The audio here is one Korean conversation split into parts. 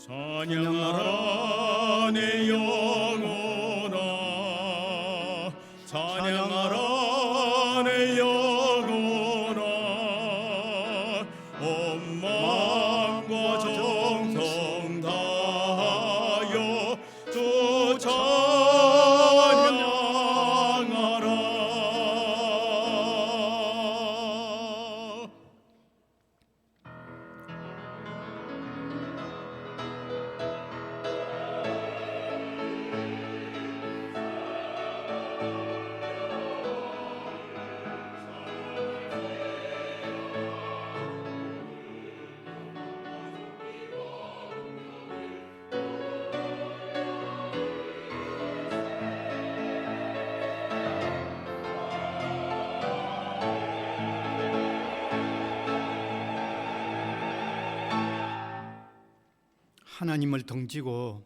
찬양하라 내 영혼아, 찬양하라 내 영혼아, 온 마음과 정성 다하여 주 찬양하라. 하나님을 등지고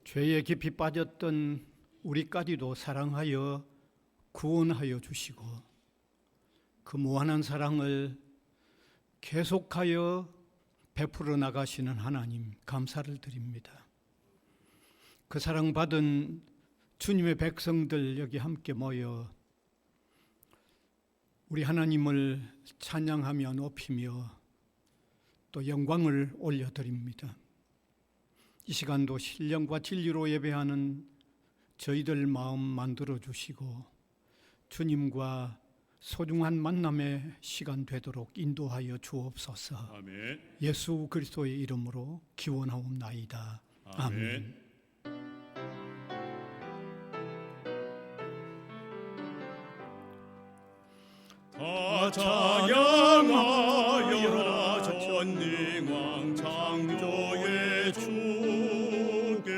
죄에 깊이 빠졌던 우리까지도 사랑하여 구원하여 주시고 그 무한한 사랑을 계속하여 베풀어 나가시는 하나님 감사를 드립니다. 그 사랑받은 주님의 백성들 여기 함께 모여 우리 하나님을 찬양하며 높이며 또 영광을 올려드립니다. 이 시간도 신령과 진리로 예배하는 저희들 마음 만들어 주시고 주님과 소중한 만남의 시간 되도록 인도하여 주옵소서. 아멘. 예수 그리스도의 이름으로 기원하옵나이다. 아멘. 다 찬양하여라 전능왕 창조의 주께,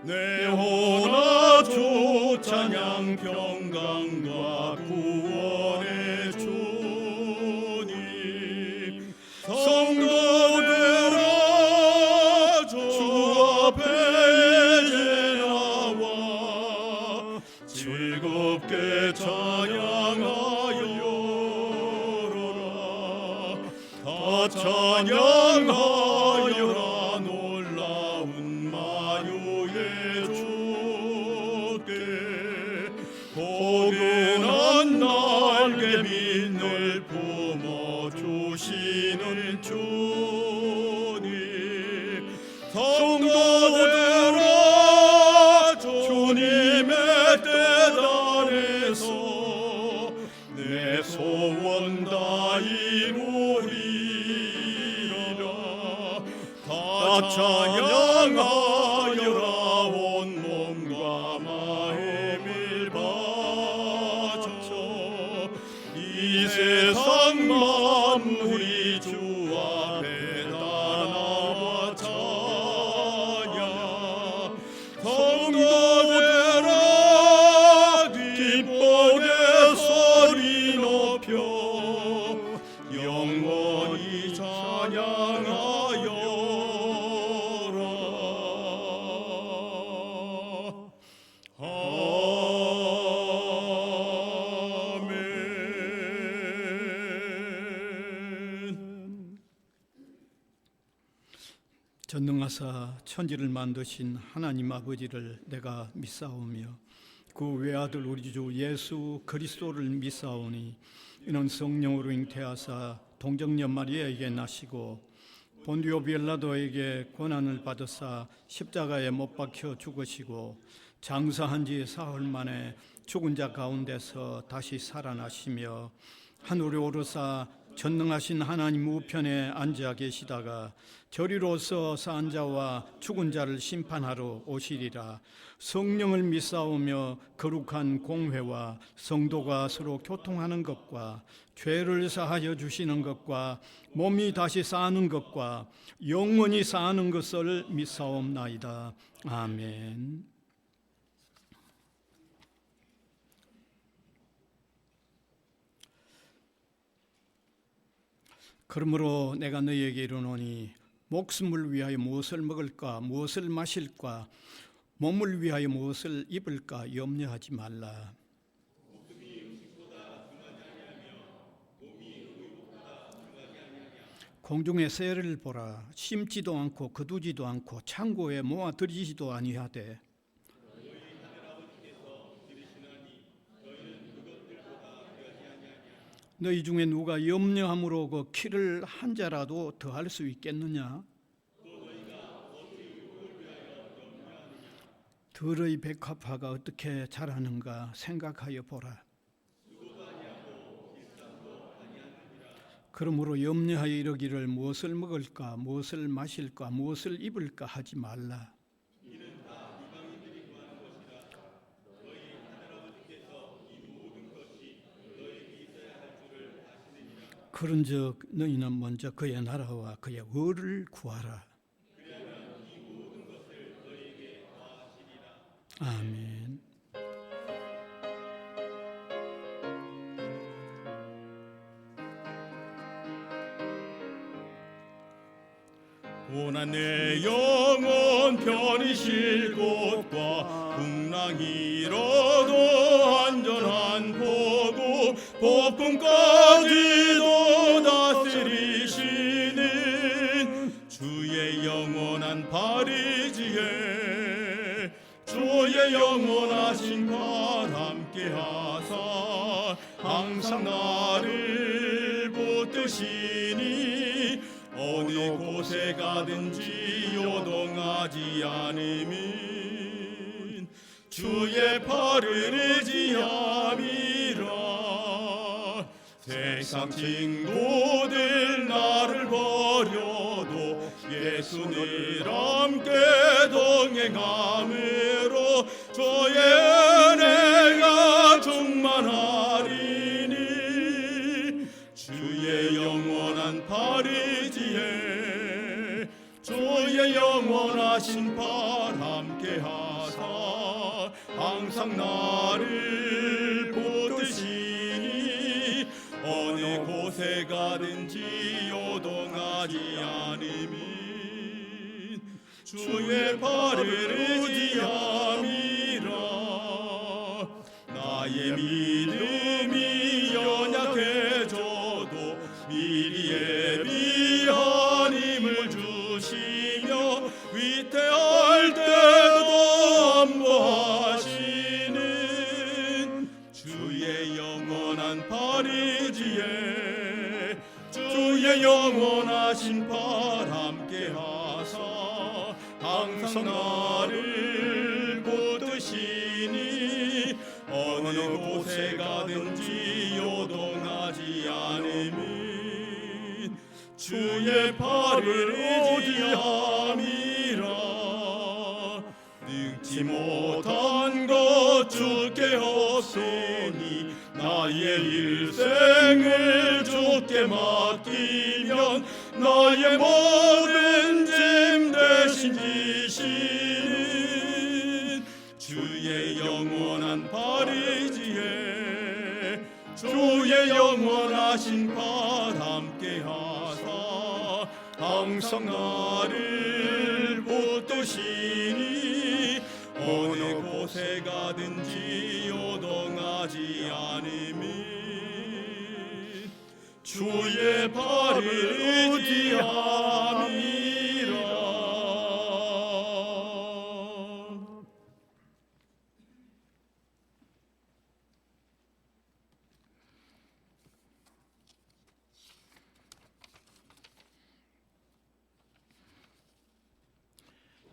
내 혼아 주 찬양 평강과 구원의 주님. 성도들아 주 앞에 이제 나와 즐겁게 찬양하여라 놀라운 만유의 주께, 포근한 날개 빛을 품어주시는 주님. 성도들아 주님의 뜻 안에서 내 소원 다 이루리. 찬양하여라 온 몸과 마음을 바쳐, 이 세상 만물이 주 앞에 다 나와 찬양. 성도들아 기쁘게 소리 높여 영원히 찬양하여. 전능하사 천지를 만드신 하나님 아버지를 내가 믿사오며 그 외아들 우리 주 예수 그리스도를 믿사오니 이는 성령으로 잉태하사 동정녀 마리아에게 나시고 본디오 빌라도에게 고난을 받으사 십자가에 못 박혀 죽으시고 장사한 지 사흘 만에 죽은 자 가운데서 다시 살아나시며 하늘에 오르사 전능하신 하나님 우편에 앉아 계시다가 저리로서 산 자와 죽은 자를 심판하러 오시리라. 성령을 믿사오며 거룩한 공회와 성도가 서로 교통하는 것과 죄를 사하여 주시는 것과 몸이 다시 사는 것과 영원히 사는 것을 믿사옵나이다. 아멘. 그러므로 내가 너희에게 이르노니 목숨을 위하여 무엇을 먹을까 무엇을 마실까 몸을 위하여 무엇을 입을까 염려하지 말라. 공중의 새를 보라. 심지도 않고 거두지도 않고 창고에 모아 들이지도 아니하되 너희 중에 누가 염려함으로 그 키를 한 자라도 더할 수 있겠느냐? 들의 백합화가 어떻게 자라는가 생각하여 보라. 그러므로 염려하여 이르기를 무엇을 먹을까, 무엇을 마실까, 무엇을 입을까 하지 말라. 그런즉 너희는 먼저 그의 나라와 그의 의를 구하라. 아멘. 고난 내 영혼 편히 쉴 곳과 풍랑이 일어도 안전한 보고 폭풍까지도 다스리시는 주의 영원한 발의지에 주의 영원하신 발 함께 하사 항상 나를 붙드시니 어느 곳에 가든지 요동하지 않으면 주의 팔을 의지함이라. 세상 친구들 나를 버려도 예수 늘 함께 동행함으로 주의 은혜가 충만하리니 주의 영원한 발의지에 주의 영원하신 발 함께 하사 항상 나를 붙드시니 어느 곳에 가든지 요동하지 않으면 주의 발을 의지함이라. 나의 믿음이 연약해져도 미리 예비한 힘을 주시며 위태할 때도 안보하시는 주의 영원한 발의지에 주의 영원하신 발 함께 하사 항상 나를 붙드시니 어느 곳에 가든지 요동하지 않으면 주의 팔을 의지함이라. 늙지 못한 것 주께 없으니 나의 일생을 주께 맡기면 나의 모든 짐 대신 지시는 주의 영원한 발의지에 주의 영원하신 발 함께 하사 항상 나를 붙드시니 어느 곳에 가든지 요동하지 않으면 주의 발을 의지함이라.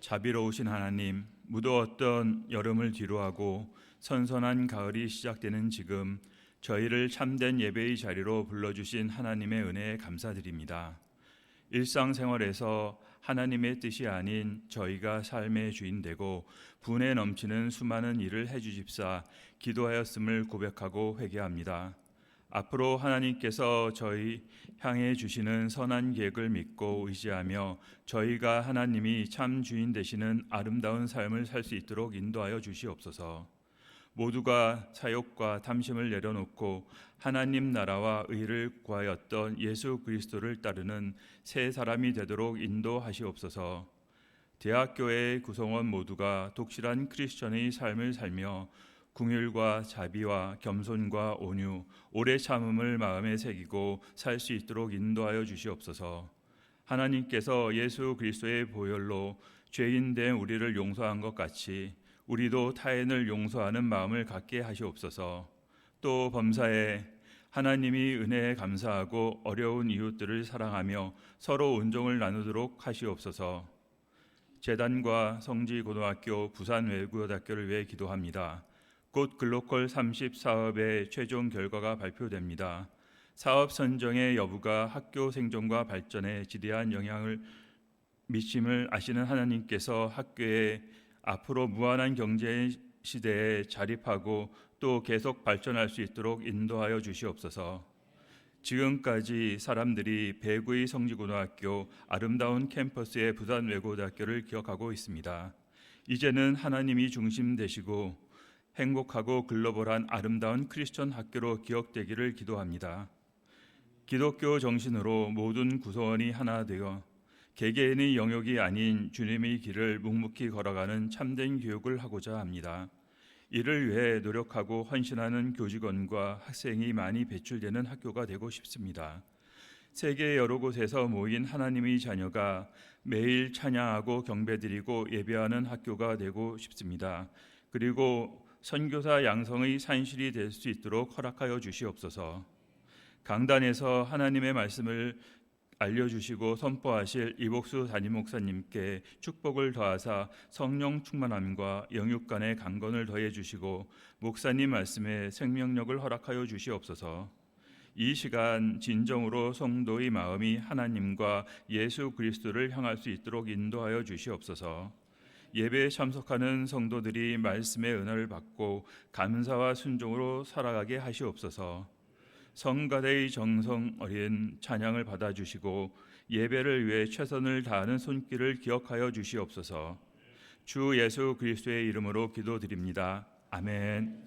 자비로우신 하나님, 무더웠던 여름을 뒤로하고 선선한 가을이 시작되는 지금 저희를 참된 예배의 자리로 불러주신 하나님의 은혜에 감사드립니다. 일상생활에서 하나님의 뜻이 아닌 저희가 삶의 주인 되고 분에 넘치는 수많은 일을 해주십사 기도하였음을 고백하고 회개합니다. 앞으로 하나님께서 저희 향해 주시는 선한 계획을 믿고 의지하며 저희가 하나님이 참 주인 되시는 아름다운 삶을 살 수 있도록 인도하여 주시옵소서. 모두가 사욕과 탐심을 내려놓고 하나님 나라와 의를 구하였던 예수 그리스도를 따르는 새 사람이 되도록 인도하시옵소서. 대학교의 구성원 모두가 독실한 크리스천의 삶을 살며 긍휼과 자비와 겸손과 온유, 오래 참음을 마음에 새기고 살 수 있도록 인도하여 주시옵소서. 하나님께서 예수 그리스도의 보혈로 죄인된 우리를 용서한 것 같이 우리도 타인을 용서하는 마음을 갖게 하시옵소서. 또 범사에 하나님이 은혜에 감사하고 어려운 이웃들을 사랑하며 서로 은총을 나누도록 하시옵소서. 재단과 성지고등학교, 부산외고등학교를 위해 기도합니다. 곧 글로컬 30 사업의 최종 결과가 발표됩니다. 사업 선정의 여부가 학교 생존과 발전에 지대한 영향을 미침을 아시는 하나님께서 학교에 앞으로 무한한 경제 시대에 자립하고 또 계속 발전할 수 있도록 인도하여 주시옵소서. 지금까지 사람들이 배구의 성지고등학교, 아름다운 캠퍼스의 부산외고등학교를 기억하고 있습니다. 이제는 하나님이 중심 되시고 행복하고 글로벌한 아름다운 크리스천 학교로 기억되기를 기도합니다. 기독교 정신으로 모든 구성원이 하나 되어 개개인의 영역이 아닌 주님의 길을 묵묵히 걸어가는 참된 교육을 하고자 합니다. 이를 위해 노력하고 헌신하는 교직원과 학생이 많이 배출되는 학교가 되고 싶습니다. 세계 여러 곳에서 모인 하나님의 자녀가 매일 찬양하고 경배드리고 예배하는 학교가 되고 싶습니다. 그리고 선교사 양성의 산실이 될 수 있도록 허락하여 주시옵소서. 강단에서 하나님의 말씀을 알려주시고 선포하실 이복수 담임 목사님께 축복을 더하사 성령 충만함과 영육간의 강건을 더해 주시고 목사님 말씀에 생명력을 허락하여 주시옵소서. 이 시간 진정으로 성도의 마음이 하나님과 예수 그리스도를 향할 수 있도록 인도하여 주시옵소서. 예배에 참석하는 성도들이 말씀의 은혜를 받고 감사와 순종으로 살아가게 하시옵소서. 성가대의 정성 어린 찬양을 받아주시고 예배를 위해 최선을 다하는 손길을 기억하여 주시옵소서. 주 예수 그리스도의 이름으로 기도드립니다. 아멘.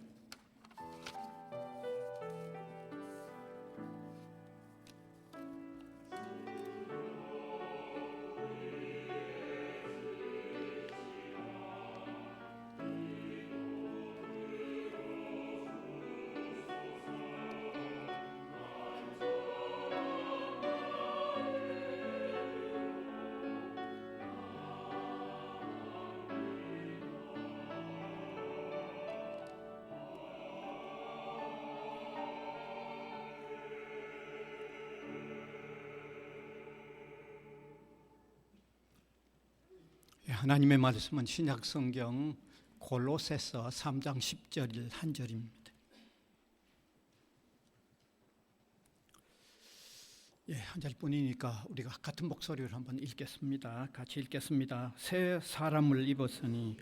하나님의 말씀은 신약 성경 골로새서 3장 10절 한 절입니다. 한 절뿐이니까 우리가 같은 목소리로 한번 읽겠습니다. 같이 읽겠습니다. 새 사람을 입었으니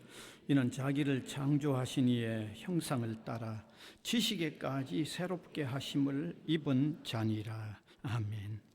이는 자기를 창조하신 이의 형상을 따라 지식에까지 새롭게 하심을 입은 자니라. 아멘.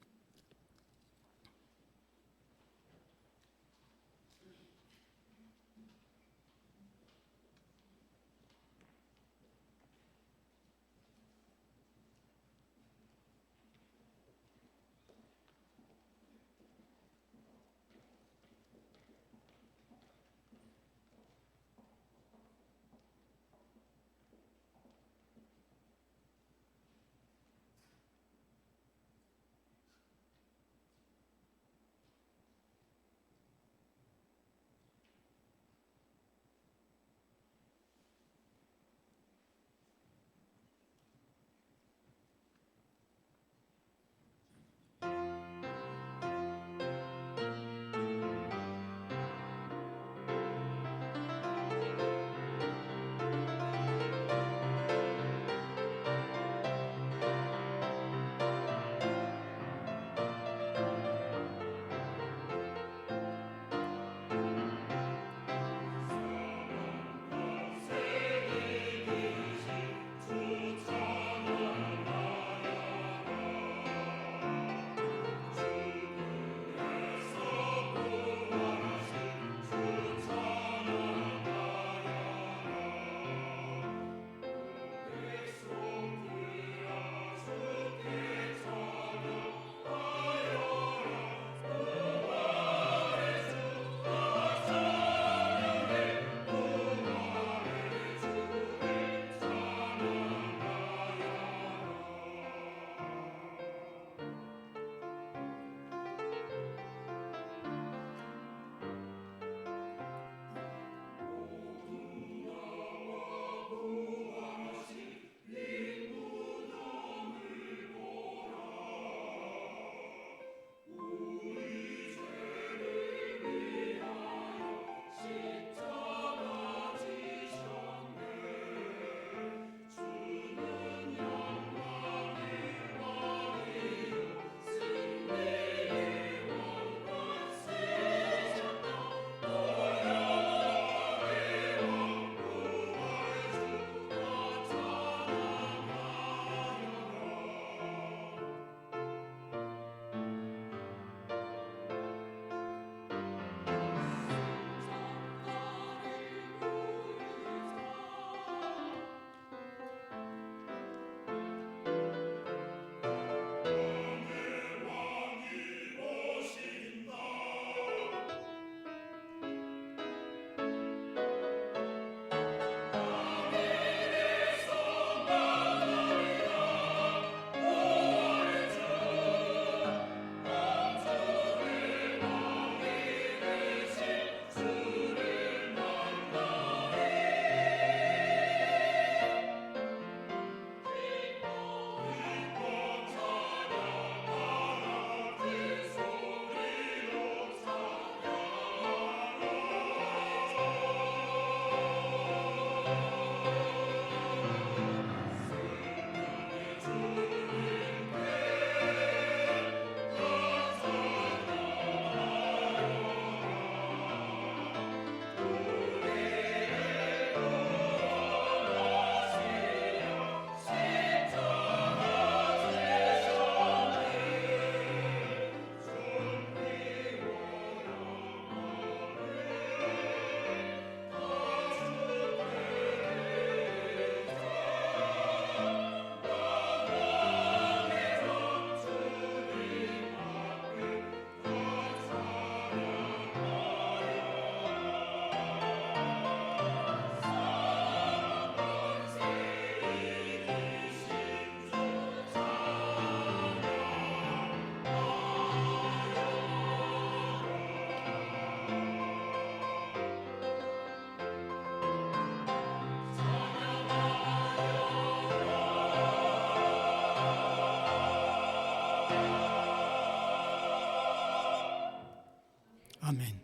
아멘.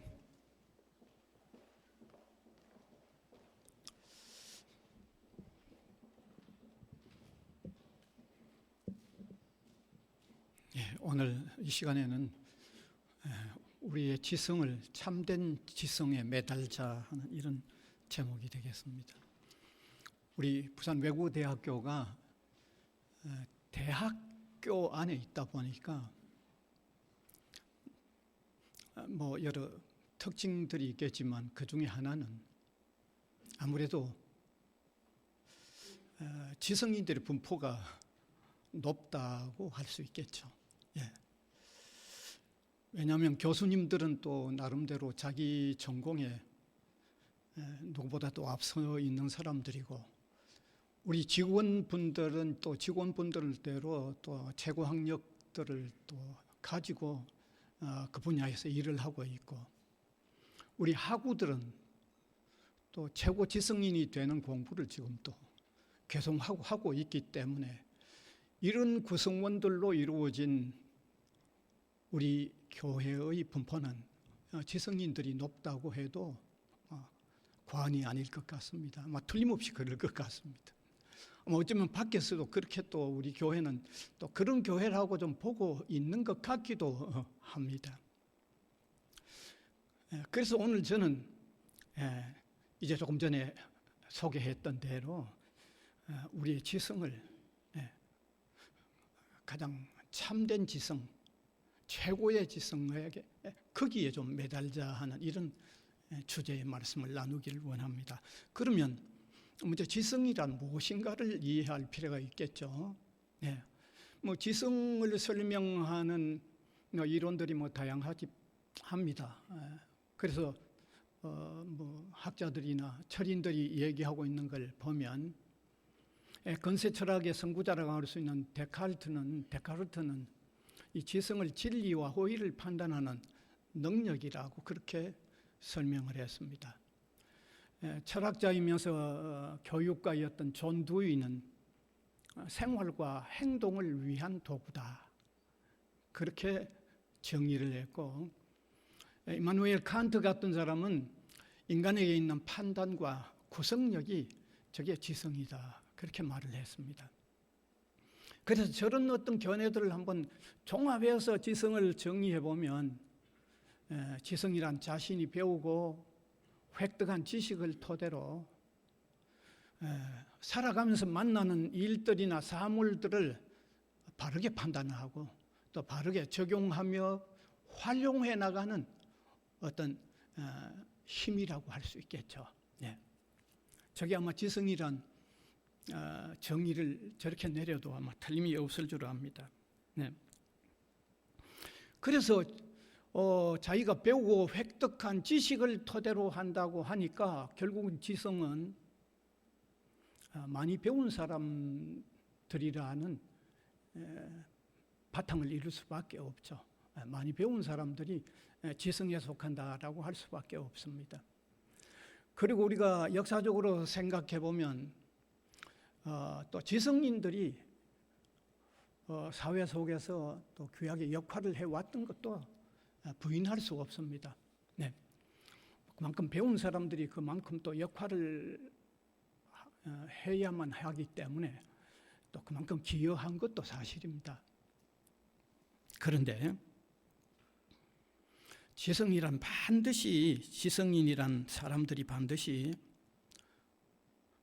오늘 이 시간에는 우리의 지성을 참된 지성에 매달자 하는 이런 제목이 되겠습니다. 우리 부산 외국어대학교가 대학교 안에 있다 보니까 뭐 여러 특징들이 있겠지만 그 중에 하나는 아무래도 지성인들의 분포가 높다고 할 수 있겠죠. 예. 왜냐하면 교수님들은 또 나름대로 자기 전공에 누구보다도 앞서 있는 사람들이고, 우리 직원분들은 또 직원분들대로 또 최고 학력들을 또 가지고 그 분야에서 일을 하고 있고, 우리 학우들은 또 최고 지성인이 되는 공부를 지금 또 계속 하고 있기 때문에 이런 구성원들로 이루어진 우리 교회의 분포는 지성인들이 높다고 해도 과언이 아닐 것 같습니다. 아마 틀림없이 그럴 것 같습니다. 어쩌면 밖에서도 그렇게 또 우리 교회는 또 그런 교회라고 좀 보고 있는 것 같기도 합니다. 그래서 오늘 저는 이제 조금 전에 소개했던 대로 우리의 지성을 가장 참된 지성, 최고의 지성에게 거기에 좀 매달자 하는 이런 주제의 말씀을 나누기를 원합니다. 그러면 먼저 지성이란 무엇인가를 이해할 필요가 있겠죠. 뭐 지성을 설명하는 이론들이 뭐 다양하지 합니다. 그래서 뭐 학자들이나 철인들이 얘기하고 있는 걸 보면 근세 철학의 선구자라고 할 수 있는 데카르트는 이 지성을 진리와 호의를 판단하는 능력이라고 그렇게 설명을 했습니다. 철학자이면서 교육가였던 존 두이는 생활과 행동을 위한 도구다, 그렇게 정의를 했고, 이마누엘 칸트 같은 사람은 인간에게 있는 판단과 구성력이 저게 지성이다, 그렇게 말을 했습니다. 그래서 저런 어떤 견해들을 한번 종합해서 지성을 정의해 보면, 지성이란 자신이 배우고 획득한 지식을 토대로 살아가면서 만나는 일들이나 사물들을 바르게 판단하고 또 바르게 적용하며 활용해 나가는 어떤 힘이라고 할 수 있겠죠. 저게 아마 지성이란 정의를 저렇게 내려도 아마 틀림이 없을 줄 압니다. 그래서 자기가 배우고 획득한 지식을 토대로 한다고 하니까 결국은 지성은 많이 배운 사람들이라는 바탕을 이룰 수밖에 없죠. 많이 배운 사람들이 지성에 속한다라고 할 수밖에 없습니다. 그리고 우리가 역사적으로 생각해 보면 또 지성인들이 사회 속에서 또 귀하게 역할을 해왔던 것도 부인할 수 없습니다. 그만큼 배운 사람들이 그만큼 또 역할을 해야만 하기 때문에 또 그만큼 기여한 것도 사실입니다. 그런데 지성인이란 사람들이 반드시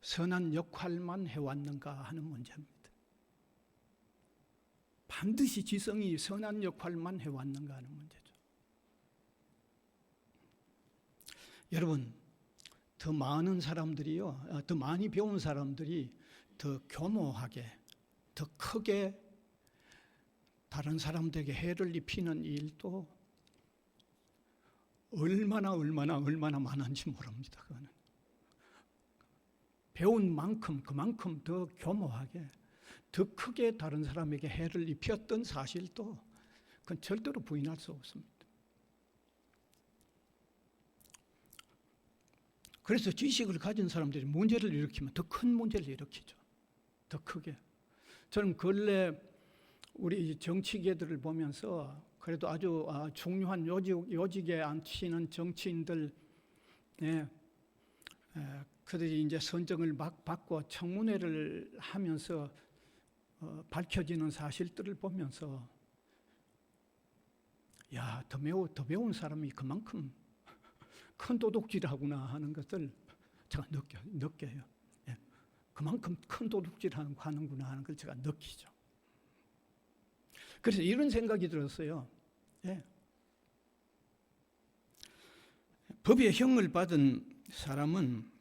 선한 역할만 해왔는가 하는 문제입니다. 반드시 지성이 선한 역할만 해왔는가 하는 문제죠. 여러분, 더 많은 사람들이요, 더 많이 배운 사람들이 더 교모하게, 더 크게 다른 사람들에게 해를 입히는 일도 얼마나 많은지 모릅니다. 그거는 배운 만큼 그만큼 더 교모하게, 더 크게 다른 사람에게 해를 입혔던 사실도 그건 절대로 부인할 수 없습니다. 그래서 지식을 가진 사람들이 문제를 일으키면 더 큰 문제를 일으키죠. 더 크게. 저는 근래 우리 정치계들을 보면서 그래도 아주 중요한 요직에 앉히는 정치인들, 그들이 이제 선정을 막 받고 청문회를 하면서 밝혀지는 사실들을 보면서 더 배운 사람이 그만큼 큰 도둑질하구나 하는 것을 제가 느껴요. 그만큼 큰 도둑질하는구나 하는 걸 제가 느끼죠. 그래서 이런 생각이 들었어요. 법의 형을 받은 사람은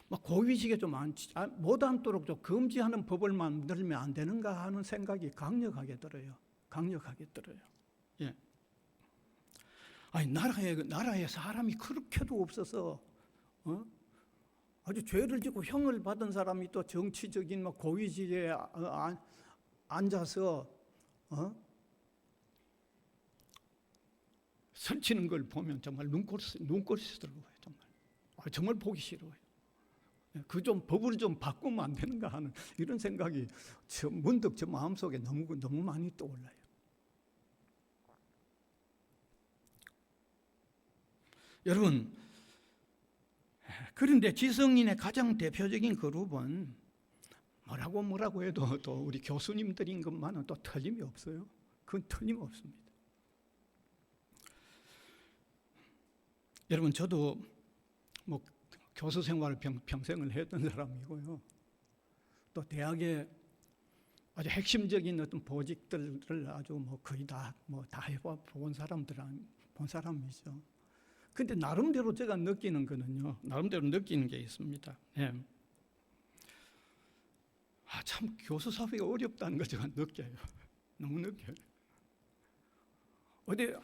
고위직에 좀 못 앉도록 좀 금지하는 법을 만들면 안 되는가 하는 생각이 강력하게 들어요. 아니 나라에 사람이 그렇게도 없어서 아주 죄를 짓고 형을 받은 사람이 또 정치적인 고위직에 앉아서 설치는 걸 보면 정말 눈꼬리스더라고요. 정말 보기 싫어요. 법을 좀 바꾸면 안 되는가 하는 이런 생각이 문득 제 마음속에 너무 많이 떠올라요. 여러분, 그런데 지성인의 가장 대표적인 그룹은 뭐라고 해도 또 우리 교수님들인 것만은 또 틀림이 없어요. 그건 틀림없습니다. 여러분, 저도 교수 생활을 평생을 했던 사람이고요. 또 대학에 아주 핵심적인 어떤 보직들을 아주 거의 다 해본 사람이죠. 근데 나름대로 제가 느끼는 게 있습니다. 참 교수 사회가 어렵다는 걸 제가 느껴요. 너무 느껴요. 어디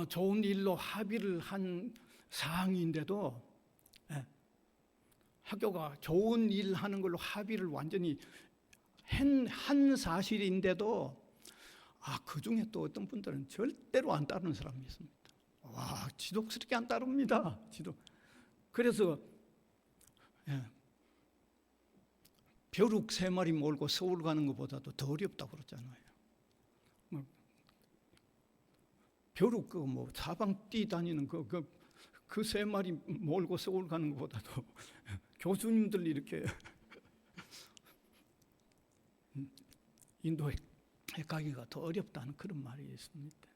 좋은 일로 합의를 한 사항인데도 학교가 좋은 일 하는 걸로 합의를 완전히 한 사실인데도 그 중에 또 어떤 분들은 절대로 안 따르는 사람이 있습니다. 지독스럽게 안 따릅니다. 그래서 벼룩 3마리 몰고 서울 가는 것보다도 더 어렵다고 그러잖아요. 벼룩 사방 뛰다니는 그 3마리 몰고 서울 가는 것보다도 교수님들 이렇게 인도에 가기가 더 어렵다는 그런 말이 있습니다.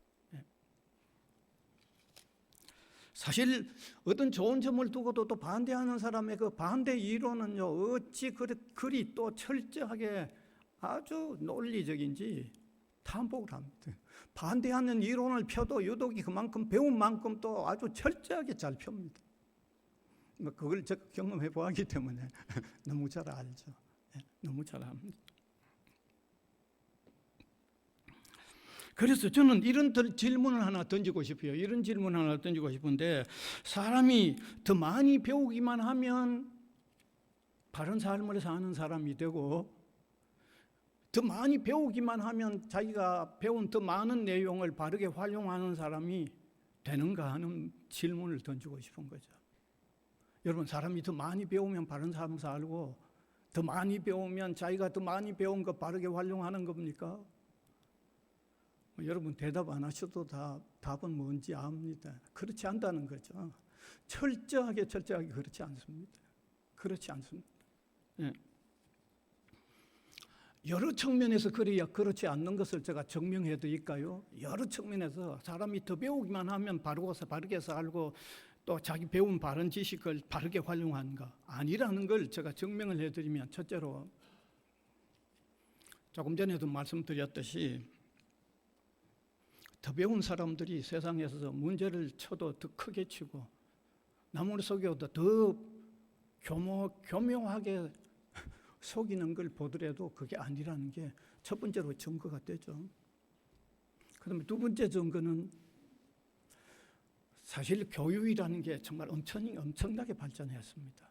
사실 어떤 좋은 점을 두고도 또 반대하는 사람의 그 반대 이론은요, 어찌 그리 또 철저하게 아주 논리적인지 탐복을 합니다. 반대하는 이론을 펴도 유독이 그만큼 배운 만큼 또 아주 철저하게 잘 펴니다. 그걸 제가 경험해 보았기 때문에 너무 잘 알죠. 너무 잘 압니다. 그래서 저는 이런 질문을 하나 던지고 싶어요. 이런 질문 하나 던지고 싶은데, 사람이 더 많이 배우기만 하면 바른 삶을 사는 사람이 되고, 더 많이 배우기만 하면 자기가 배운 더 많은 내용을 바르게 활용하는 사람이 되는가 하는 질문을 던지고 싶은 거죠. 여러분, 사람이 더 많이 배우면 바른 삶을 살고, 더 많이 배우면 자기가 더 많이 배운 거 바르게 활용하는 겁니까? 여러분, 대답 안 하셔도 답은 뭔지 압니다. 그렇지 않다는 거죠. 철저하게 그렇지 않습니다. 여러 측면에서 그렇지 않는 것을 제가 증명해 드릴까요? 여러 측면에서 사람이 더 배우기만 하면 바르게 살고 또 자기 배운 바른 지식을 바르게 활용하는가 아니라는 걸 제가 증명을 해드리면, 첫째로 조금 전에도 말씀드렸듯이 더 배운 사람들이 세상에서 문제를 쳐도 더 크게 치고 남을 속여도 더 교묘하게 속이는 걸 보더라도 그게 아니라는 게 첫 번째로 증거가 되죠. 그다음에 두 번째 증거는 사실 교육이라는 게 정말 엄청나게 발전했습니다.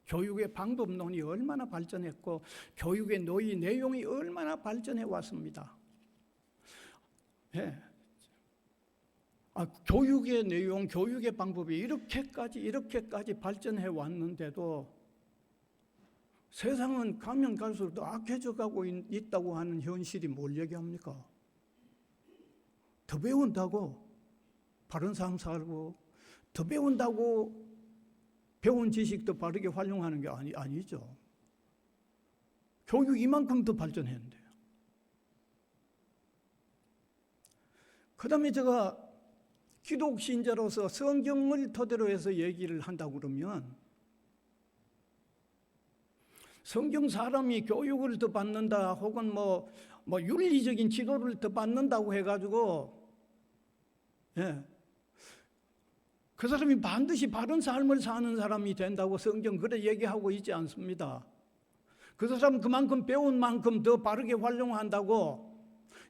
교육의 방법론이 얼마나 발전했고 교육의 내용이 얼마나 발전해 왔습니다. 교육의 내용, 교육의 방법이 이렇게까지 발전해 왔는데도 세상은 가면 갈수록 더 악해져 가고 있다고 하는 현실이 뭘 얘기합니까? 더 배운다고 바른 삶 살고, 더 배운다고 배운 지식 더 바르게 활용하는 게 아니죠. 교육 이만큼 더 발전했는데요. 그 다음에 제가 기독 신자로서 성경을 토대로 해서 얘기를 한다고 그러면, 성경 사람이 교육을 더 받는다 혹은 뭐 윤리적인 지도를 더 받는다고 해가지고, 그 사람이 반드시 바른 삶을 사는 사람이 된다고 성경 그래 얘기하고 있지 않습니다. 그 사람 그만큼 배운 만큼 더 바르게 활용한다고,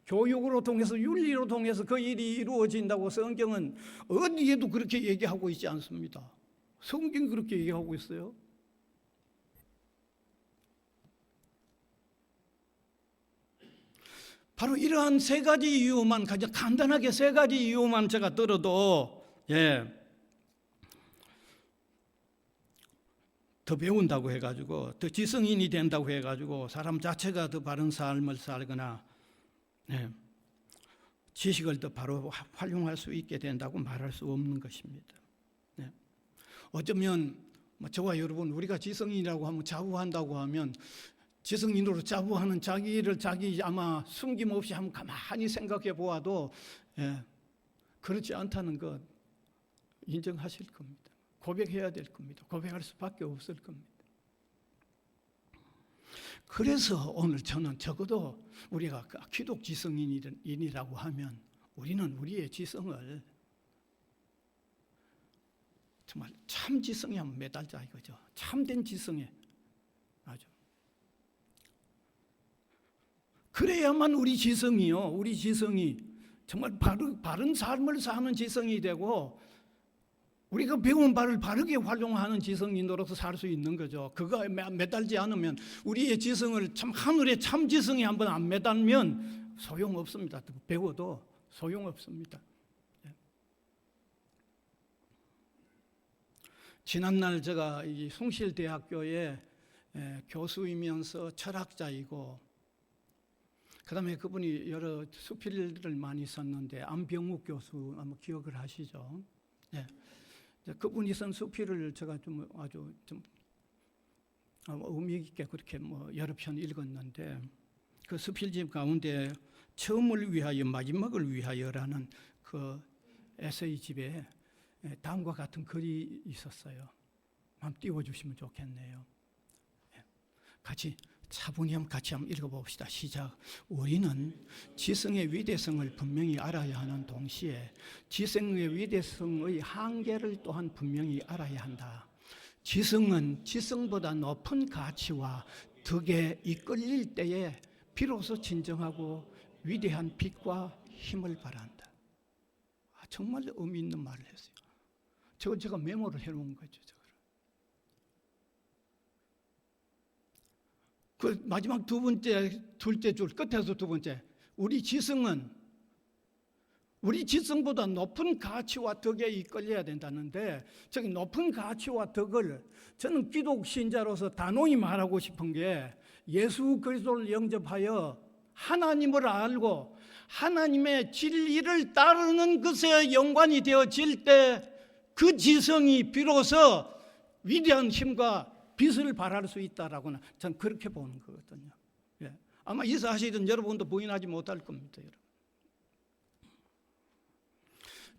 교육으로 통해서 윤리로 통해서 그 일이 이루어진다고 성경은 어디에도 그렇게 얘기하고 있지 않습니다. 성경이 그렇게 얘기하고 있어요. 바로 이러한 세 가지 이유만, 가장 간단하게 세 가지 이유만 제가 들어도 더 배운다고 해가지고, 더 지성인이 된다고 해가지고 사람 자체가 더 바른 삶을 살거나 지식을 더 바로 활용할 수 있게 된다고 말할 수 없는 것입니다. 어쩌면 저와 여러분, 우리가 지성인이라고 하면 자부한다고 하면, 지성인으로 자부하는 자기 아마 숨김없이 한번 가만히 생각해 보아도 그렇지 않다는 것 인정하실 겁니다. 고백해야 될 겁니다. 고백할 수밖에 없을 겁니다. 그래서 오늘 저는 적어도 우리가 기독 지성인이라고 하면 우리는 우리의 지성을 정말 참 지성에 한번 매달자 이거죠. 참된 지성에 아주. 그래야만 우리 지성이 정말 바른 삶을 사는 지성이 되고, 우리가 배운 바를 바르게 활용하는 지성인으로서 살 수 있는 거죠. 그거 매달지 않으면, 우리의 지성을 참 하늘의 참 지성에 한번 안 매달면 소용없습니다. 배워도 소용없습니다. 지난날 제가 이 숭실대학교에 교수이면서 철학자이고, 그 다음에 그분이 여러 수필들을 많이 썼는데, 안병욱 교수 아마 기억을 하시죠? 그분이 쓴 수필을 제가 아주 의미 있게 그렇게 여러 편 읽었는데, 그 수필집 가운데 처음을 위하여 마지막을 위하여라는 그 에세이집에 다음과 같은 글이 있었어요. 한번 띄워주시면 좋겠네요. 차분히 같이 한번 읽어봅시다. 시작. 우리는 지성의 위대성을 분명히 알아야 하는 동시에 지성의 위대성의 한계를 또한 분명히 알아야 한다. 지성은 지성보다 높은 가치와 덕에 이끌릴 때에 비로소 진정하고 위대한 빛과 힘을 발한다. 정말 의미 있는 말을 했어요. 제가 메모를 해놓은 거죠. 그 마지막 둘째 줄 끝에서 두 번째, 우리 지성은 우리 지성보다 높은 가치와 덕에 이끌려야 된다는데, 저기 높은 가치와 덕을 저는 기독 신자로서 단호히 말하고 싶은 게, 예수 그리스도를 영접하여 하나님을 알고 하나님의 진리를 따르는 것에 연관이 되어질 때 그 지성이 비로소 위대한 힘과 빛을 발할 수 있다라고는 저는 그렇게 보는 거거든요. 아마 이 사실은 여러분도 부인하지 못할 겁니다. 여러분.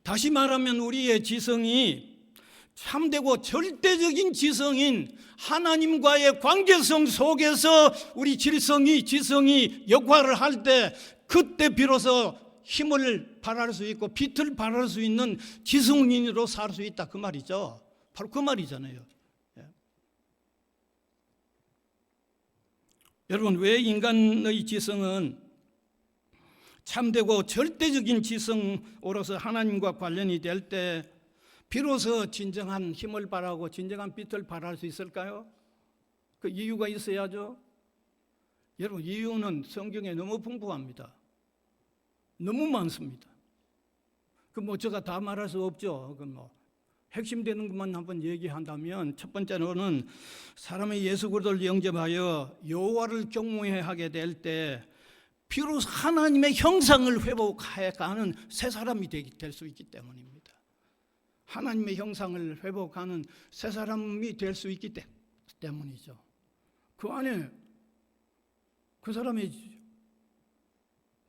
다시 말하면 우리의 지성이 참되고 절대적인 지성인 하나님과의 관계성 속에서 우리 지성이 역할을 할 때, 그때 비로소 힘을 발할 수 있고 빛을 발할 수 있는 지성인으로 살 수 있다, 그 말이죠. 바로 그 말이잖아요. 여러분, 왜 인간의 지성은 참되고 절대적인 지성으로서 하나님과 관련이 될 때 비로소 진정한 힘을 발하고 진정한 빛을 발할 수 있을까요? 그 이유가 있어야죠. 여러분, 이유는 성경에 너무 풍부합니다. 너무 많습니다. 제가 다 말할 수 없죠. 핵심되는 것만 한번 얘기한다면, 첫 번째로는 사람이 예수 그리스도를 영접하여 여호와를 경외하게 될 때 비로소 하나님의 형상을 회복해가는 새 사람이 될 수 있기 때문입니다. 하나님의 형상을 회복하는 새 사람이 될 수 있기 때문이죠. 그 안에 그 사람의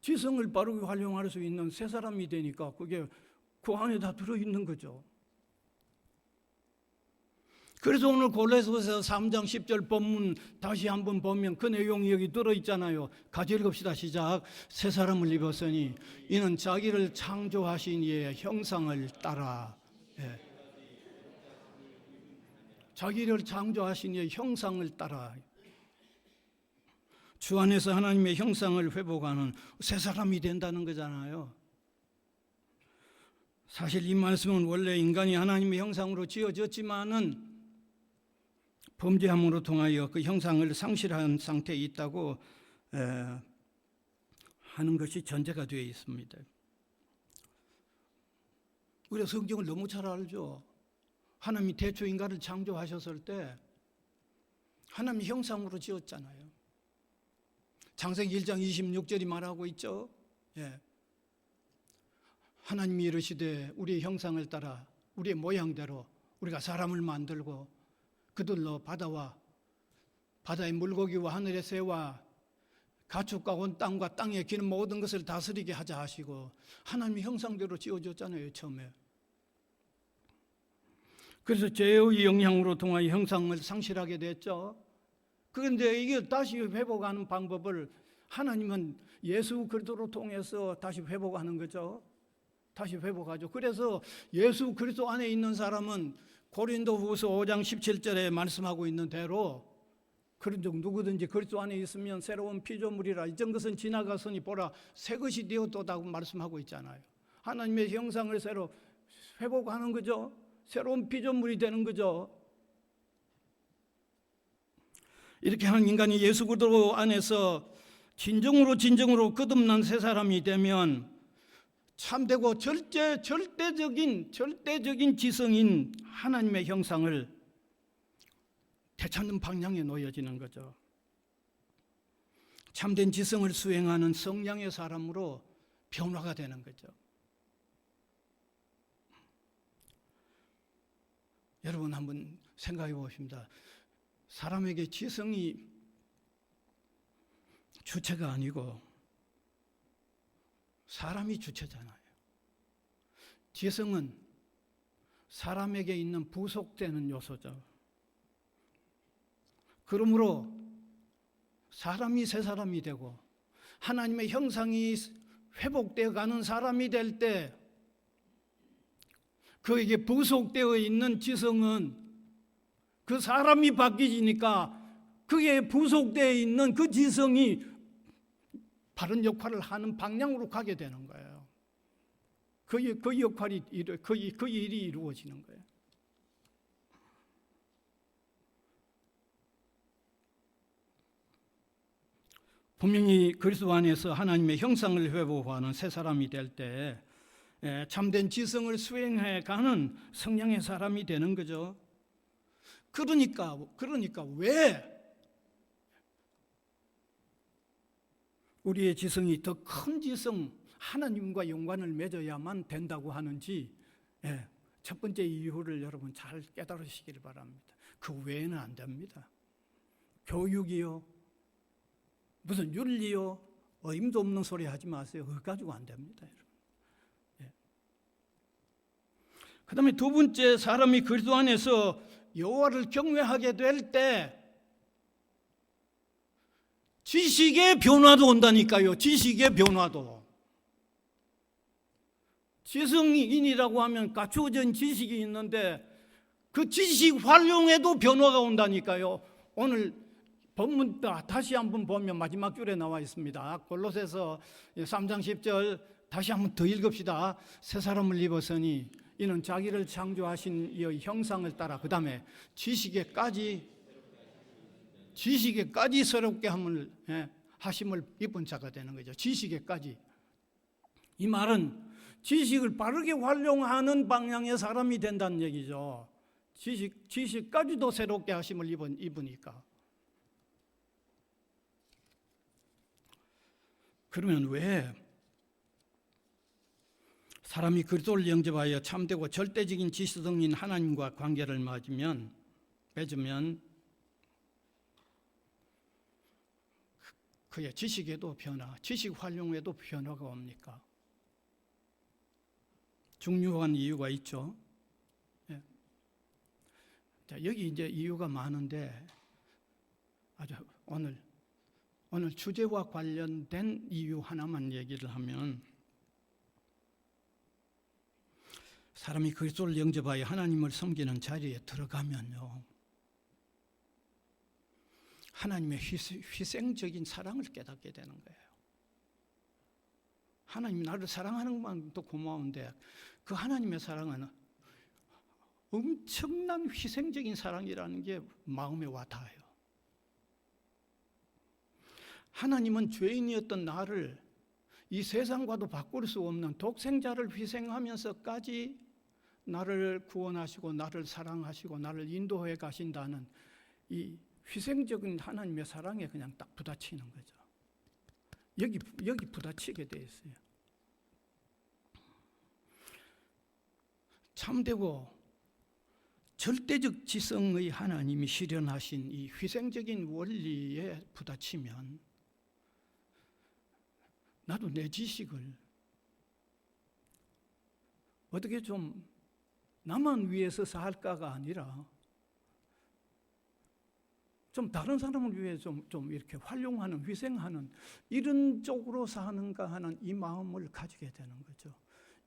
지성을 바르게 활용할 수 있는 새 사람이 되니까 그게 그 안에 다 들어있는 거죠. 그래서 오늘 골로새서 3장 10절 본문 다시 한번 보면 그 내용이 여기 들어있잖아요. 같이 읽읍시다. 시작. 새 사람을 입었으니 이는 자기를 창조하신 이의 형상을 따라. 예. 자기를 창조하신 이의 형상을 따라 주 안에서 하나님의 형상을 회복하는 새 사람이 된다는 거잖아요. 사실 이 말씀은 원래 인간이 하나님의 형상으로 지어졌지만은 범죄함으로 통하여 그 형상을 상실한 상태에 있다고 하는 것이 전제가 되어 있습니다. 우리가 성경을 너무 잘 알죠. 하나님이 태초 인간을 창조하셨을 때 하나님 형상으로 지었잖아요. 창세기 1장 26절이 말하고 있죠. 예. 하나님이 이르시되 우리의 형상을 따라 우리의 모양대로 우리가 사람을 만들고 그들로 바다와 바다의 물고기와 하늘의 새와 가축과 온 땅과 땅에 기는 모든 것을 다스리게 하자 하시고 하나님의 형상대로 지어줬잖아요. 처음에. 그래서 죄의 영향으로 통하여 형상을 상실하게 됐죠. 그런데 이게 다시 회복하는 방법을 하나님은 예수 그리스도로 통해서 다시 회복하는 거죠. 다시 회복하죠. 그래서 예수 그리스도 안에 있는 사람은 고린도후서 5장 17절에 말씀하고 있는 대로 그런 적 누구든지 그리스도 안에 있으면 새로운 피조물이라 이전 것은 지나갔으니 보라 새 것이 되었도다고 말씀하고 있잖아요. 하나님의 형상을 새로 회복하는 거죠. 새로운 피조물이 되는 거죠. 이렇게 하는 인간이 예수 그리스도 안에서 진정으로 거듭난 새 사람이 되면 참되고 절대적인 지성인 하나님의 형상을 되찾는 방향에 놓여지는 거죠. 참된 지성을 수행하는 성량의 사람으로 변화가 되는 거죠. 여러분 한번 생각해 보십니다. 사람에게 지성이 주체가 아니고 사람이 주체잖아요. 지성은 사람에게 있는 부속되는 요소죠. 그러므로 사람이 새 사람이 되고 하나님의 형상이 회복되어 가는 사람이 될 때 그에게 부속되어 있는 지성은 그 사람이 바뀌지니까 그게 부속되어 있는 그 지성이 바른 역할을 하는 방향으로 가게 되는 거예요. 그 일이 이루어지는 거예요. 분명히 그리스도 안에서 하나님의 형상을 회복하는 새 사람이 될 때 참된 지성을 수행해 가는 성령의 사람이 되는 거죠. 그러니까 왜 우리의 지성이 더 큰 지성, 하나님과 연관을 맺어야만 된다고 하는지 첫 번째 이유를 여러분 잘 깨달으시길 바랍니다. 그 외에는 안 됩니다. 교육이요, 무슨 윤리요, 의임도 없는 소리 하지 마세요. 그거 가지고 안 됩니다, 여러분. 그 다음에 두 번째, 사람이 그리스도 안에서 여호와를 경외하게 될 때 지식의 변화도 온다니까요. 지식의 변화도. 지성인이라고 하면 갖추어진 지식이 있는데 그 지식 활용에도 변화가 온다니까요. 오늘 본문 다시 한번 보면 마지막 줄에 나와 있습니다. 골로새서 3장 10절 다시 한번 더 읽읍시다. 새 사람을 입었으니 이는 자기를 창조하신 이의 형상을 따라 그 다음에 지식에까지 새롭게 하심을 입은 자가 되는 거죠. 지식에까지. 이 말은 지식을 바르게 활용하는 방향의 사람이 된다는 얘기죠. 지식까지도 새롭게 하심을 입으니까. 그러면 왜 사람이 그리스도를 영접하여 참되고 절대적인 지성인 하나님과 관계를 맺으면 그의 지식에도 지식 활용에도 변화가 옵니까? 중요한 이유가 있죠. 예. 자, 여기 이제 이유가 많은데 아주 오늘 주제와 관련된 이유 하나만 얘기를 하면, 사람이 그리스도를 영접하여 하나님을 섬기는 자리에 들어가면요, 하나님의 희생적인 사랑을 깨닫게 되는 거예요. 하나님이 나를 사랑하는 것만도 고마운데 그 하나님의 사랑은 엄청난 희생적인 사랑이라는 게 마음에 와닿아요. 하나님은 죄인이었던 나를 이 세상과도 바꿀 수 없는 독생자를 희생하면서까지 나를 구원하시고 나를 사랑하시고 나를 인도해 가신다는 이 희생적인 하나님의 사랑에 그냥 딱 부딪히는 거죠. 여기 부딪히게 돼 있어요. 참되고 절대적 지성의 하나님이 실현하신 이 희생적인 원리에 부딪히면 나도 내 지식을 어떻게 좀 나만 위해서 살까가 아니라 좀 다른 사람을 위해 좀 이렇게 활용하는, 희생하는 이런 쪽으로 사는가 하는 이 마음을 가지게 되는 거죠.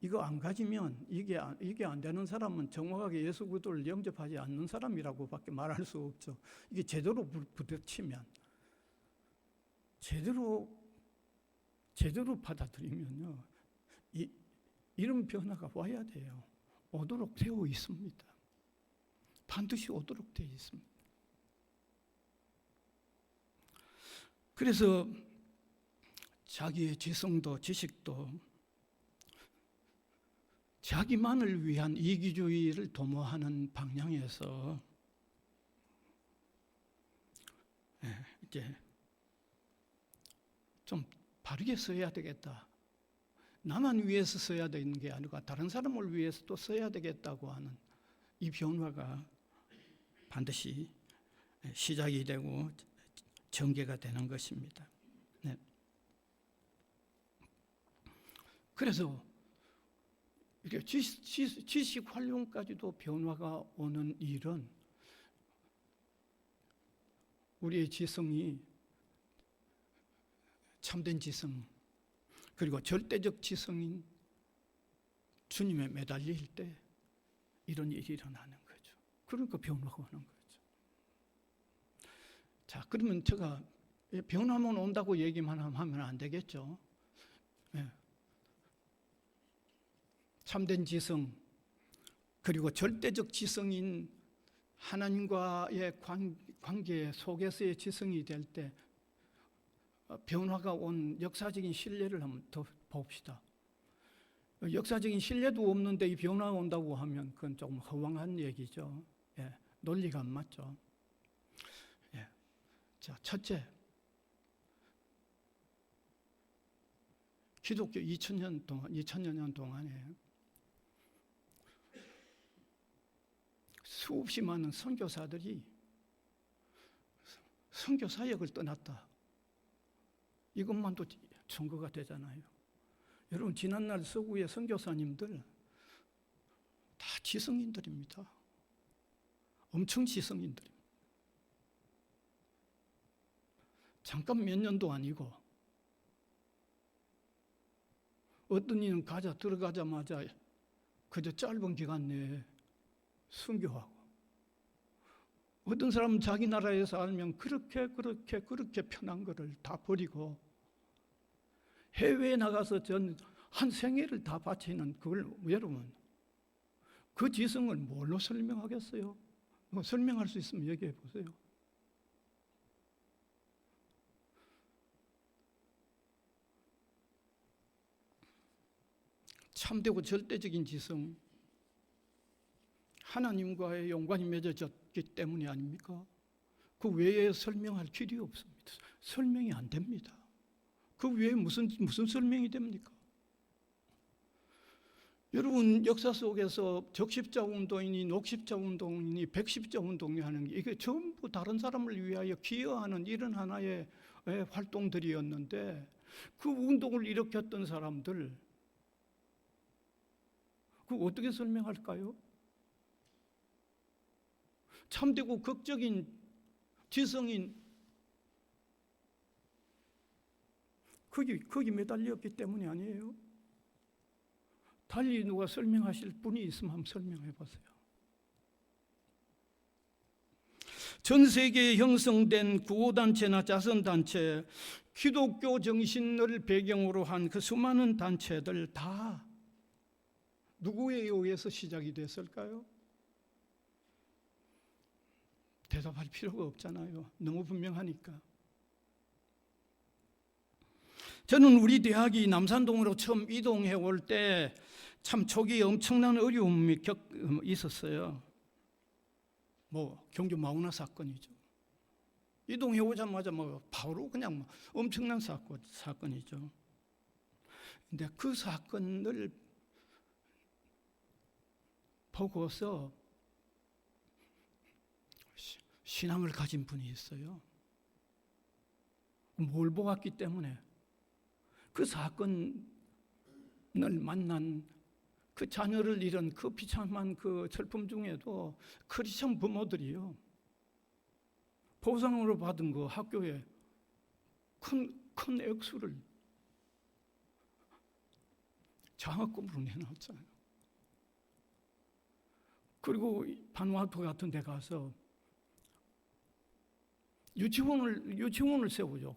이거 안 가지면 이게 안 되는 사람은 정확하게 예수 그리스도를 영접하지 않는 사람이라고밖에 말할 수 없죠. 이게 제대로 부딪히면, 제대로 받아들이면요, 이런 변화가 와야 돼요. 오도록 되어 있습니다. 반드시 오도록 되어 있습니다. 그래서 자기의 지성도 지식도 자기만을 위한 이기주의를 도모하는 방향에서 이제 좀 바르게 써야 되겠다. 나만 위해서 써야 되는 게 아니고 다른 사람을 위해서 또 써야 되겠다고 하는 이 변화가 반드시 시작이 되고 전개가 되는 것입니다. 네. 그래서 이렇게 지식 활용까지도 변화가 오는 일은 우리의 지성이 참된 지성, 그리고 절대적 지성인 주님에 매달릴 때 이런 일이 일어나는 거죠. 그러니까 변화가 오는 거죠. 자, 그러면 제가 변화만 온다고 얘기만 하면 안 되겠죠. 네. 참된 지성, 그리고 절대적 지성인 하나님과의 관계 속에서의 지성이 될 때 변화가 온 역사적인 신뢰를 한번 더 봅시다. 역사적인 신뢰도 없는데 이 변화가 온다고 하면 그건 조금 허황한 얘기죠. 예, 논리가 안 맞죠. 예. 자, 첫째, 기독교 2000여 년 동안에 수없이 많은 선교사들이 선교 사역을 떠났다. 이것만도 증거가 되잖아요. 여러분, 지난날 서구의 선교사님들 다 지성인들입니다. 엄청 지성인들입니다. 잠깐 몇 년도 아니고 어떤 이는 들어가자마자 그저 짧은 기간 내에 순교하고, 어떤 사람은 자기 나라에서 알면 그렇게 편한 거를 다 버리고 해외에 나가서 한 생애를 다 바치는 그걸, 여러분, 그 지성을 뭘로 설명하겠어요? 설명할 수 있으면 얘기해 보세요. 참되고 절대적인 지성, 하나님과의 연관이 맺어졌기 때문이 아닙니까? 그 외에 설명할 길이 없습니다. 설명이 안 됩니다. 그 외에 무슨 설명이 됩니까? 여러분, 역사 속에서 적십자 운동이니 녹십자 운동이니 백십자 운동이 하는 게 이게 전부 다른 사람을 위하여 기여하는 이런 하나의 활동들이었는데, 그 운동을 일으켰던 사람들, 그거 어떻게 설명할까요? 참되고 극적인 지성인 거기 매달렸기 때문이 아니에요. 달리 누가 설명하실 분이 있으면 한번 설명해 보세요. 전 세계에 형성된 구호단체나 자선단체, 기독교 정신을 배경으로 한 그 수많은 단체들 다 누구에 의해서 시작이 됐을까요? 대답할 필요가 없잖아요. 너무 분명하니까. 저는 우리 대학이 남산동으로 처음 이동해 올 때 참 초기에 엄청난 어려움이 있었어요. 경주 마우나 사건이죠. 이동해 오자마자 바로 그냥 엄청난 사건이죠. 근데 그 사건을 보고서 신앙을 가진 분이 있어요. 뭘 보았기 때문에? 그 사건을 만난 그 자녀를 잃은 그 비참한 그 슬픔 중에도 크리스천 부모들이요, 보상으로 받은 그 학교에 큰 액수를 장학금으로 내놨잖아요. 그리고 바누아투 같은 데 가서 유치원을 세우죠.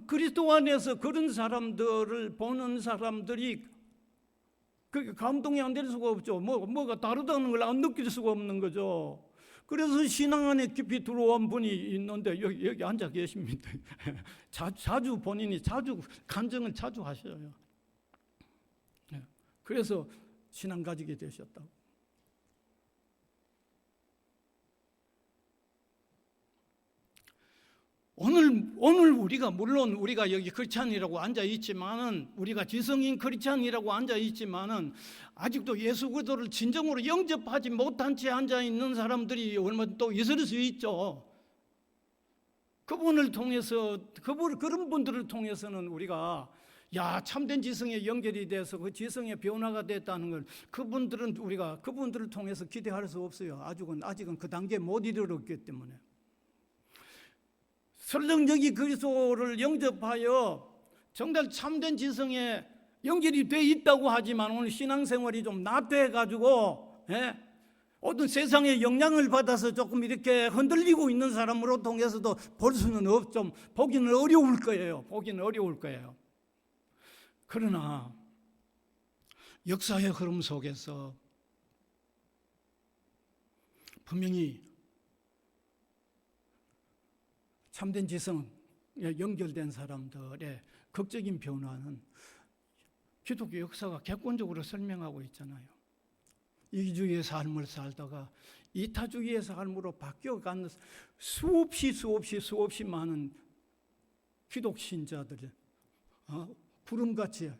그리스도 안에서 그런 사람들을 보는 사람들이 그게 감동이 안 될 수가 없죠. 뭐가 다르다는 걸 안 느낄 수가 없는 거죠. 그래서 신앙 안에 깊이 들어온 분이 있는데 여기 앉아 계십니다. 자주 본인이 간증을 자주 하셔요. 그래서 신앙 가지게 되셨다고. 오늘 물론 우리가 여기 크리스찬이라고 앉아 있지만은, 우리가 지성인 크리스찬이라고 앉아 있지만은, 아직도 예수 그리스도를 진정으로 영접하지 못한 채 앉아 있는 사람들이 얼마나 또 있을 수 있죠. 그분을 통해서, 그런 분들을 통해서는 우리가 참된 지성에 연결이 돼서 그 지성의 변화가 됐다는 걸, 우리가 그분들을 통해서 기대할 수 없어요. 아직은 그 단계에 못 이르렀기 때문에. 설령적이 그리스도를 영접하여 정말 참된 지성에 연결이 돼 있다고 하지만, 오늘 신앙생활이 좀 나태해가지고 어떤 세상의 영향을 받아서 조금 이렇게 흔들리고 있는 사람으로 통해서도 볼 수는 좀 보기는 어려울 거예요. 그러나 역사의 흐름 속에서 분명히 참된 지성에 연결된 사람들의 극적인 변화는 기독교 역사가 객관적으로 설명하고 있잖아요. 이기주의의 삶을 살다가 이타주의의 삶으로 바뀌어가는 수없이 많은 기독 신자들, 구름같이,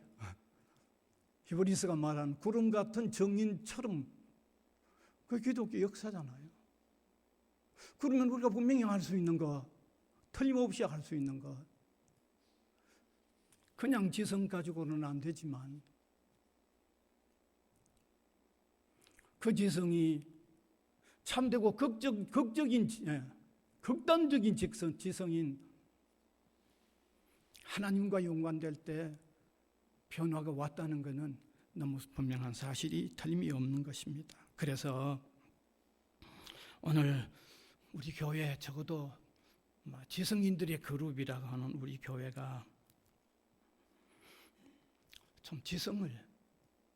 히브리서가 말하는 구름 같은 정인처럼 그 기독교 역사잖아요. 그러면 우리가 분명히 할 수 있는 거, 틀림없이 할 수 있는 것, 그냥 지성 가지고는 안 되지만 그 지성이 참되고 극단적인 지성인 하나님과 연관될 때 변화가 왔다는 것은 너무 분명한 사실이 틀림이 없는 것입니다. 그래서 오늘 우리 교회, 적어도 지성인들의 그룹이라고 하는 우리 교회가 좀 지성을,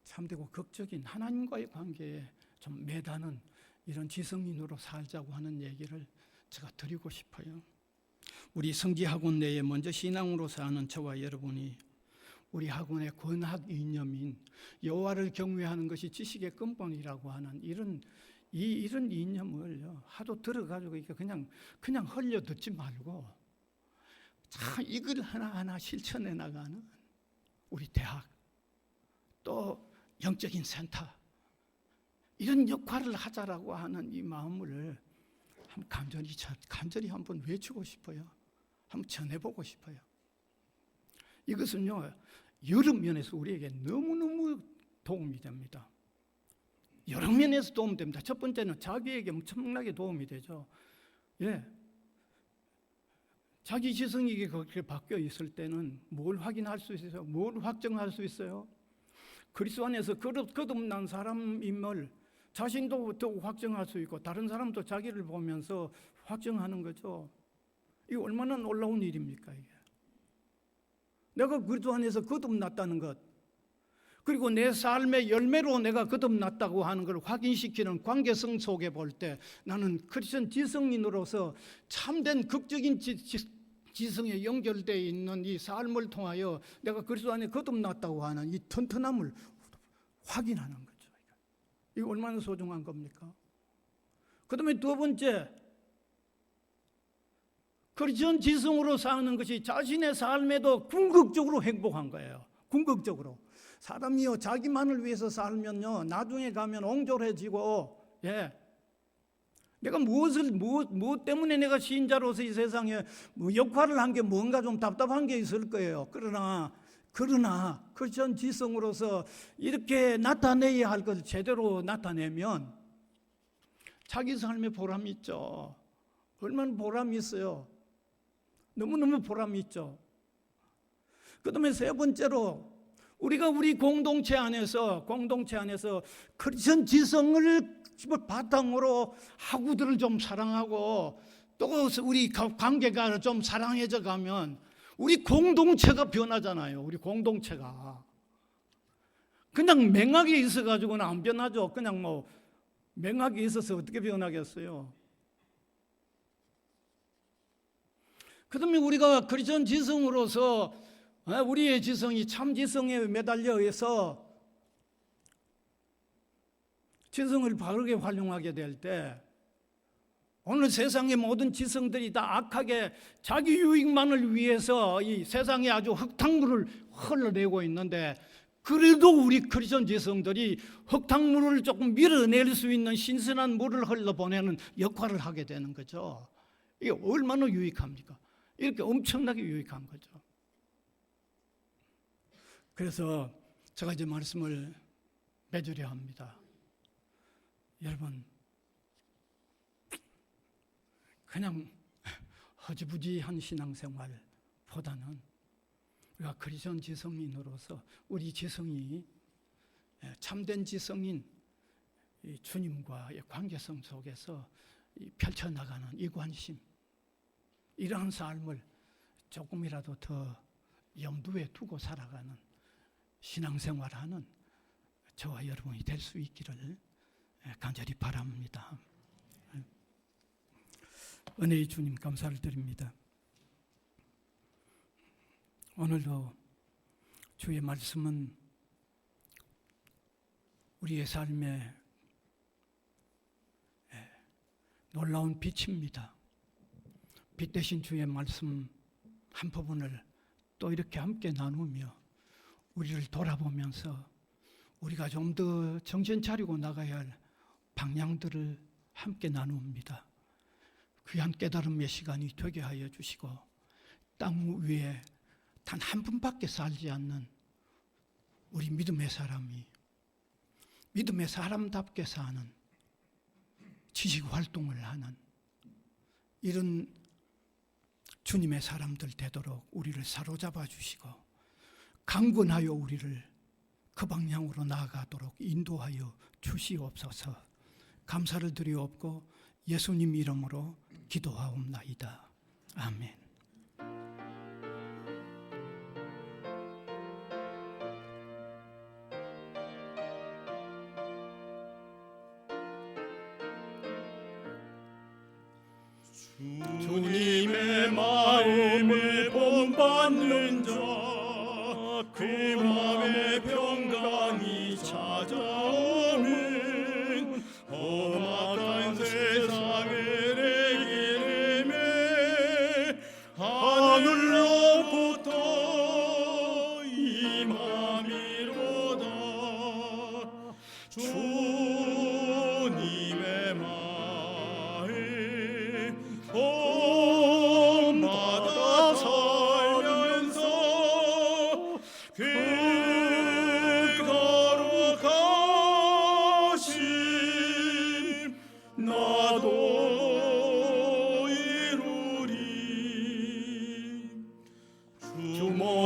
참되고 극적인 하나님과의 관계에 좀 매다는 이런 지성인으로 살자고 하는 얘기를 제가 드리고 싶어요. 우리 성지학원 내에 먼저 신앙으로 사는 저와 여러분이 우리 학원의 권학 이념인 여호와를 경외하는 것이 지식의 근본이라고 하는 이런 이념을 하도 들어가지고 그냥 흘려 듣지 말고 참 이걸 하나하나 실천해 나가는 우리 대학 또 영적인 센터 이런 역할을 하자라고 하는 이 마음을 간절히 한번 외치고 싶어요. 한번 전해보고 싶어요. 이것은요, 여러 면에서 우리에게 너무너무 도움이 됩니다. 여러 면에서 도움됩니다. 첫 번째는 자기에게 엄청나게 도움이 되죠. 예. 자기 지성이 그렇게 바뀌어 있을 때는 뭘 확인할 수 있어요? 뭘 확정할 수 있어요? 그리스도 안에서 거듭난 사람임을 자신도 더 확정할 수 있고 다른 사람도 자기를 보면서 확정하는 거죠. 이게 얼마나 놀라운 일입니까? 이게. 내가 그리스도 안에서 거듭났다는 것, 그리고 내 삶의 열매로 내가 거듭났다고 하는 걸 확인시키는 관계성 속에 볼 때 나는 크리스천 지성인으로서 참된 극적인 지성에 연결되어 있는 이 삶을 통하여 내가 그리스도 안에 거듭났다고 하는 이 튼튼함을 확인하는 거죠. 이거 얼마나 소중한 겁니까? 그 다음에 두 번째, 크리스천 지성으로 사는 것이 자신의 삶에도 궁극적으로 행복한 거예요. 궁극적으로. 사람이요, 자기만을 위해서 살면요, 나중에 가면 옹졸해지고, 예. 내가 무엇 때문에 내가 신자로서 이 세상에 역할을 한 게 뭔가 좀 답답한 게 있을 거예요. 그러나 크리스천 지성으로서 이렇게 나타내야 할 것을 제대로 나타내면 자기 삶에 보람이 있죠. 얼마나 보람이 있어요. 너무너무 보람이 있죠. 그 다음에 세 번째로 우리가 우리 공동체 안에서 크리스천 지성을 바탕으로 학우들을 좀 사랑하고 또 우리 관계가 좀 사랑해져 가면 우리 공동체가 변하잖아요. 우리 공동체가 그냥 맹하게 있어가지고는 안 변하죠. 그냥 맹하게 있어서 어떻게 변하겠어요? 그 다음에 우리가 크리스천 지성으로서 우리의 지성이 참 지성에 매달려 있어 지성을 바르게 활용하게 될 때 오늘 세상의 모든 지성들이 다 악하게 자기 유익만을 위해서 이 세상에 아주 흙탕물을 흘러내고 있는데 그래도 우리 크리스천 지성들이 흙탕물을 조금 밀어낼 수 있는 신선한 물을 흘러보내는 역할을 하게 되는 거죠. 이게 얼마나 유익합니까? 이렇게 엄청나게 유익한 거죠. 그래서 제가 이제 말씀을 맺으려 합니다. 여러분, 그냥 허지부지한 신앙생활보다는 우리가 크리스천 지성인으로서 우리 지성이 참된 지성인 주님과의 관계성 속에서 펼쳐나가는 이 관심, 이러한 삶을 조금이라도 더 염두에 두고 살아가는 신앙생활하는 저와 여러분이 될 수 있기를 간절히 바랍니다. 은혜의 주님 감사를 드립니다. 오늘도 주의 말씀은 우리의 삶에 놀라운 빛입니다. 빛 대신 주의 말씀 한 부분을 또 이렇게 함께 나누며 우리를 돌아보면서 우리가 좀 더 정신 차리고 나가야 할 방향들을 함께 나눕니다. 귀한 깨달음의 시간이 되게 하여 주시고 땅 위에 단 한 분밖에 살지 않는 우리 믿음의 사람이 믿음의 사람답게 사는 지식 활동을 하는 이런 주님의 사람들 되도록 우리를 사로잡아 주시고 강권하여 우리를 그 방향으로 나아가도록 인도하여 주시옵소서. 감사를 드리옵고 예수님 이름으로 기도하옵나이다. 아멘. 주님의 마음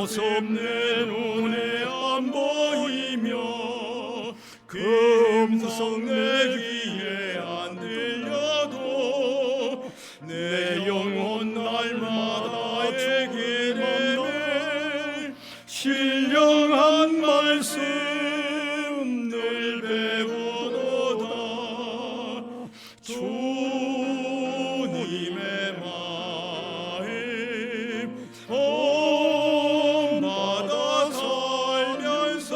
모습 내 눈에 안 보이며 그 음성 내 귀에 안 들려도 내 영혼 날마다 주길 만나 신령한 말씀 늘 배우도다. 주님의 마음 본받아 살면서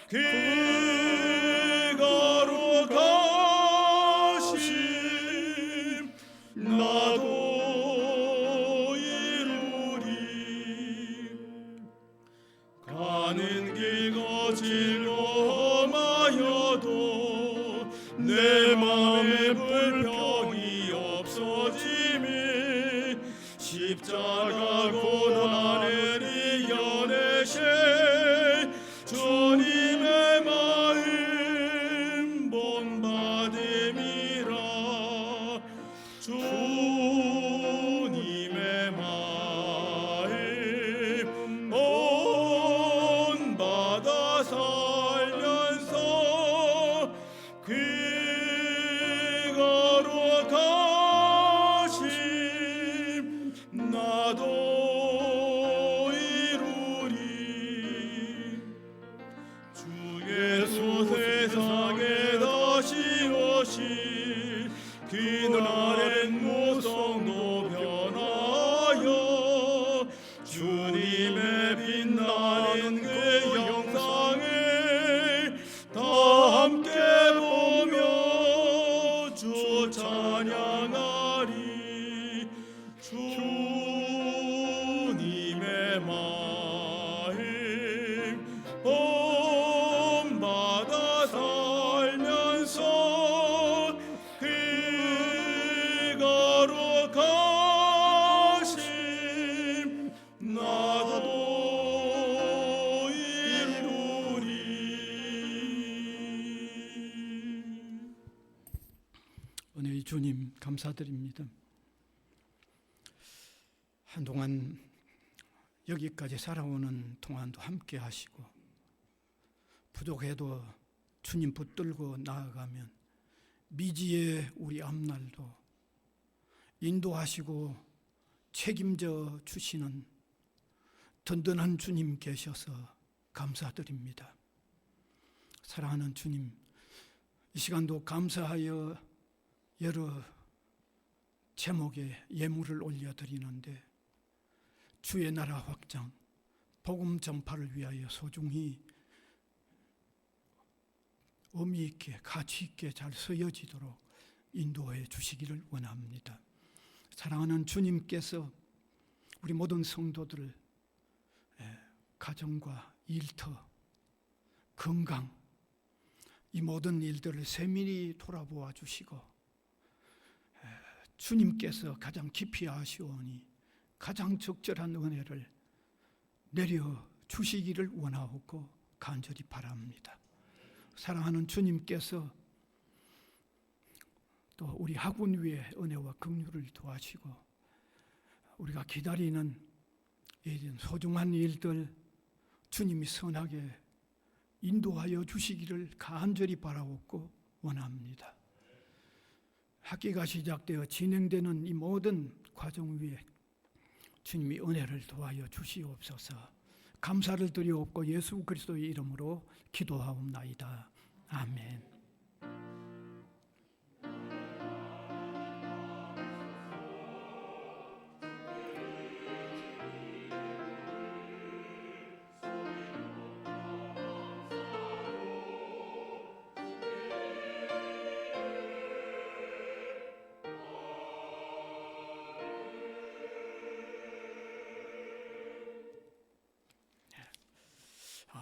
그 거룩하심 나도 이루리. 가는 길 거칠고험하여도 내 마음에 불평이 없어짐이 십자가 고난을 이겨내신 주님의 마음 본받음이라. 주님의 마음 본받아 살면서 그 거룩하심 나도 이루리. 주 예수 세상에 다시 오실 그날엔 무성도 변하여 주님의 빛나는 그 영상을 다 함께 보며 주 찬양하리. 주님의 마음 본받아 살면서 그 거룩하심 나도 이루리. 은혜의 주님 감사드립니다. 한동안 여기까지 살아오는 동안도 함께 하시고 부족해도 주님 붙들고 나아가면 미지의 우리 앞날도 인도하시고 책임져 주시는 든든한 주님 계셔서 감사드립니다. 사랑하는 주님, 이 시간도 감사하여 여러 제목의 예물을 올려드리는데 주의 나라 확장, 복음 전파를 위하여 소중히 의미 있게 가치 있게 잘 쓰여지도록 인도해 주시기를 원합니다. 사랑하는 주님께서 우리 모든 성도들 가정과 일터, 건강 이 모든 일들을 세밀히 돌아보아 주시고 주님께서 가장 깊이 아시오니 가장 적절한 은혜를 내려 주시기를 원하옵고 간절히 바랍니다. 사랑하는 주님께서 또 우리 학원 위에 은혜와 긍휼을 도와주시고 우리가 기다리는 이 소중한 일들 주님이 선하게 인도하여 주시기를 간절히 바라옵고 원합니다. 학기가 시작되어 진행되는 이 모든 과정 위에 주님이 은혜를 도와여 주시옵소서. 감사를 드리옵고 예수 그리스도의 이름으로 기도하옵나이다. 아멘.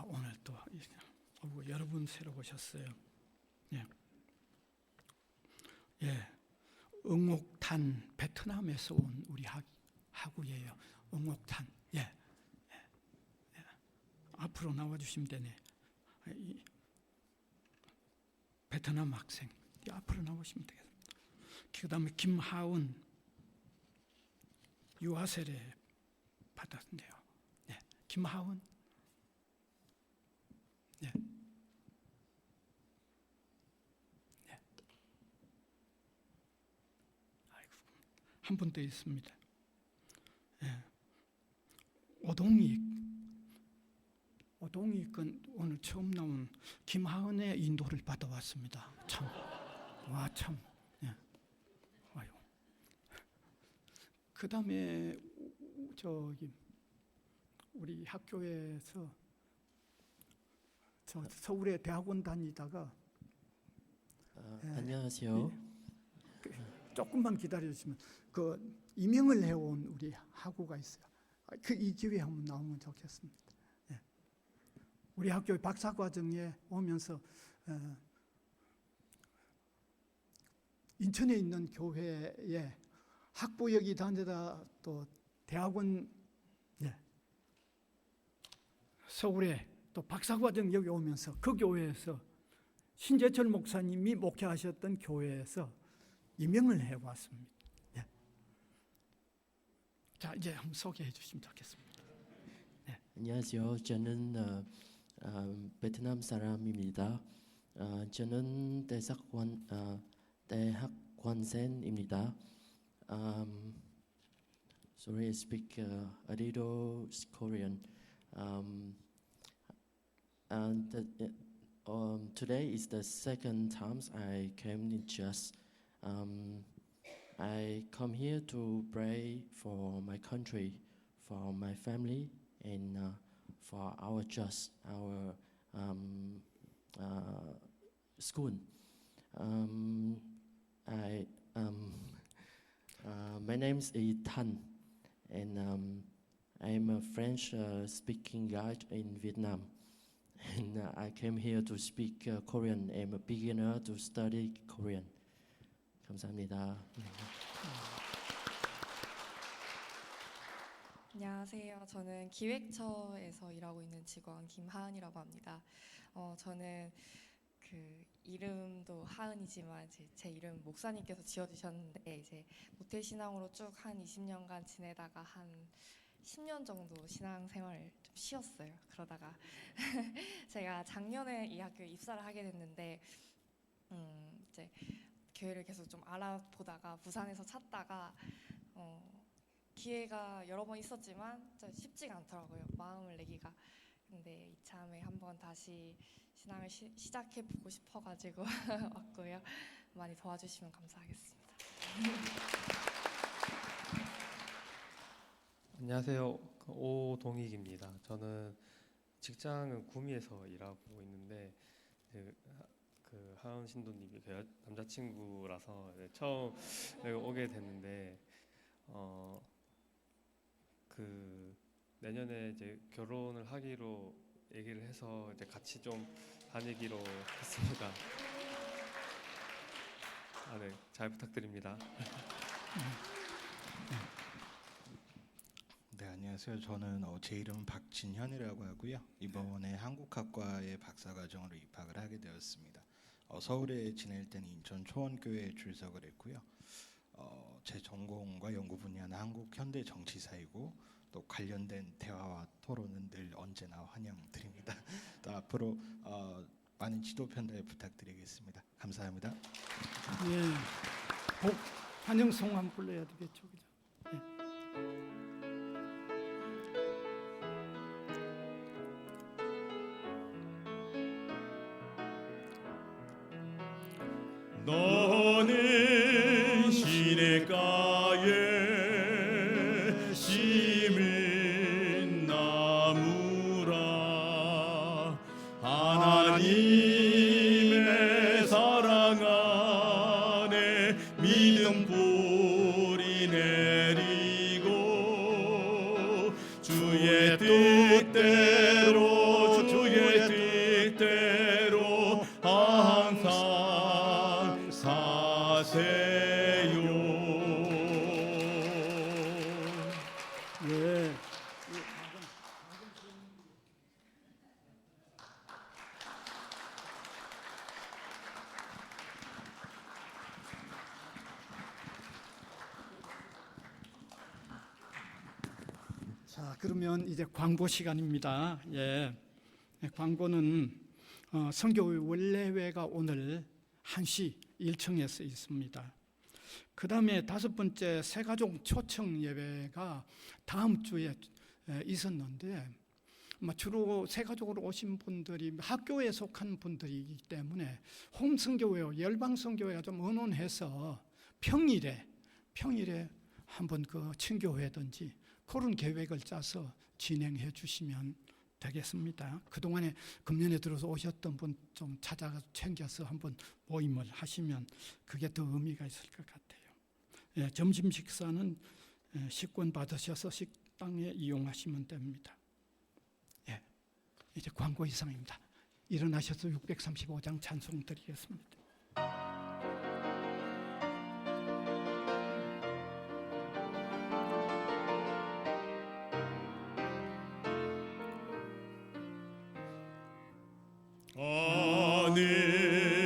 오늘 또 여러분 새로 오셨어요. 예. 응옥탄 베트남에서 온 우리 학우예요. 응옥탄. 앞으로 나와 주시면 되네. 베트남 학생. 앞으로 나오시면 되겠습니다. 그다음에 김하은 유아세례 받았는데요. 김하은. 네. 네. 아이고, 한 분 더 있습니다. 네. 오동익은 오늘 처음 나온 김하은의 인도를 받아왔습니다. 참, 와 참. 예. 아유. 그 다음에 저기 우리 학교에서 저 서울에 대학원 다니다가 안녕하세요. 조금만 기다려 주시면 그 임명을 해온 우리 학우가 있어요. 이 기회에 한번 나오면 좋겠습니다. 예. 우리 학교 박사 과정에 오면서 인천에 있는 교회에 학부역이 다니다 또 대학원, 예. 서울에 또 박사 과정 여기 오면서 그 교회에서 신재철 목사님이 목회하셨던 교회에서 임명을 해왔습니다. 예. 자, 이제 한번 소개해 주시면 좋겠습니다. 네. 안녕하세요. 저는 베트남 사람입니다. 저는 대학원생입니다. Sorry, I speak a little Korean. Today is the second time I came in church. I come here to pray for my country, for my family, and for our church, our school. My name is Tan, and I'm a French-speaking guy in Vietnam. And I came here to speak Korean. I'm a beginner to study Korean. 감사합니다. 안녕하세요. 저는 기획처에서 일하고 있는 직원 김하은이라고 합니다. 저는 그 이름도 하은이지만 제 이름 목사님께서 지어주셨는데 이제 모태신앙으로 쭉 한 20년간 지내다가 한 10년 정도 신앙생활을 좀 쉬었어요. 그러다가 제가 작년에 이 학교에 입사를 하게 됐는데 이제 교회를 계속 좀 알아보다가 부산에서 찾다가 기회가 여러 번 있었지만 쉽지가 않더라고요. 마음을 내기가. 근데 이참에 한번 다시 신앙을 시작해보고 싶어가지고 왔고요. 많이 도와주시면 감사하겠습니다. 안녕하세요. 오동익입니다. 저는 직장은 구미에서 일하고 있는데 그 하은 신도님이 남자친구라서 처음 오게 됐는데 그 내년에 이제 결혼을 하기로 얘기를 해서 이제 같이 좀 다니기로 했습니다. 네, 잘 부탁드립니다. 네, 안녕하세요. 저는 제 이름은 박진현이라고 하고요. 이번에 한국학과에 박사과정으로 입학을 하게 되었습니다. 서울에 지낼 때는 인천 초원교회에 출석을 했고요. 제 전공과 연구 분야는 한국 현대 정치사이고 또 관련된 대화와 토론은 늘 언제나 환영드립니다. 또 앞으로 많은 지도 편달 부탁드리겠습니다. 감사합니다. 예. 복 환영송 한번 불러야 되겠죠, 그죠? 예. 너는 시냇가에 심은 나무라 하나님의 사랑 안에 믿음 뿌리 내리고 주의 뜻대로 항상 사세요. 자, 그러면 이제 광고 시간입니다. 예, 광고는 선교회 원래회가 오늘 1시 1층에 있습니다. 그 다음에 5번째 새가족 초청 예배가 다음 주에 있었는데 주로 새가족으로 오신 분들이 학교에 속한 분들이기 때문에 홈선교회, 열방선교회가 좀 의논해서 평일에 한번 그 친교회든지 그런 계획을 짜서 진행해 주시면 되겠습니다. 그동안에 금년에 들어서 오셨던 분 좀 찾아가 챙겨서 한번 모임을 하시면 그게 더 의미가 있을 것 같아요. 예, 점심 식사는 식권 받으셔서 식당에 이용하시면 됩니다. 예, 이제 광고 이상입니다. 일어나셔서 635장 찬송 드리겠습니다.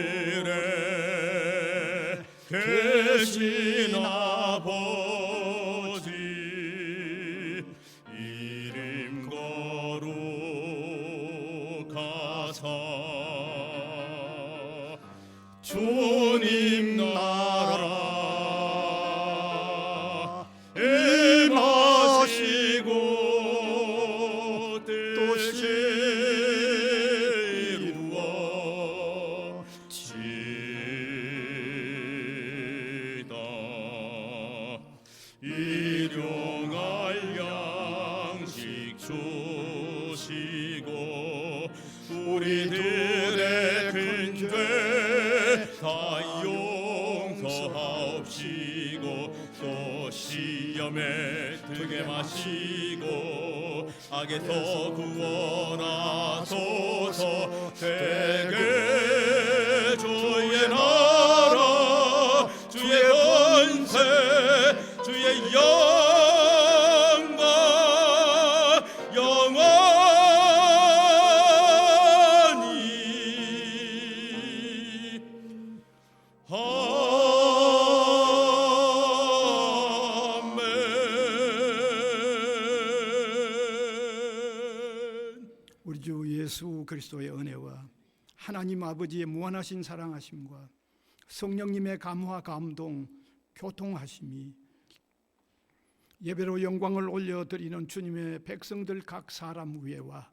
하늘에 계신 아버지 이름 거룩하사 주님 나라 임하시고 뜻이 일용할 양식 주시고 우리들의 근죄 다 용서하옵시고 또 시험에 들게 마시고 악에서 구원하소서. 대개 주의 나라 주의 권세 주의 영광 영원히 아멘. 우리 주 예수 그리스도의 은혜와 하나님 아버지의 무한하신 사랑하심과 성령님의 감화 감동 교통하심이 예배로 영광을 올려드리는 주님의 백성들 각 사람 위에와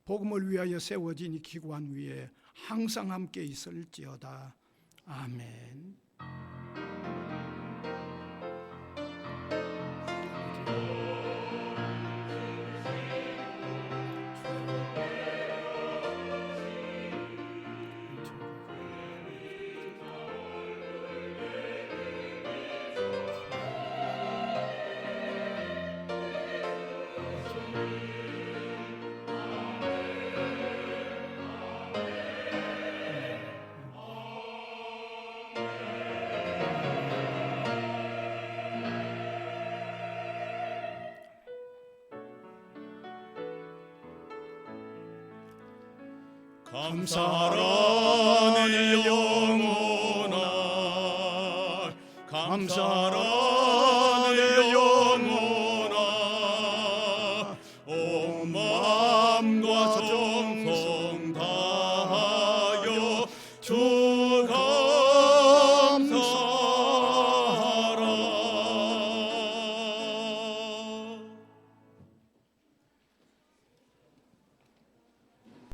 복음을 위하여 세워진 이 기관 위에 항상 함께 있을지어다. 아멘. 감사라네 영원한 감사라네 영원한 온 마음과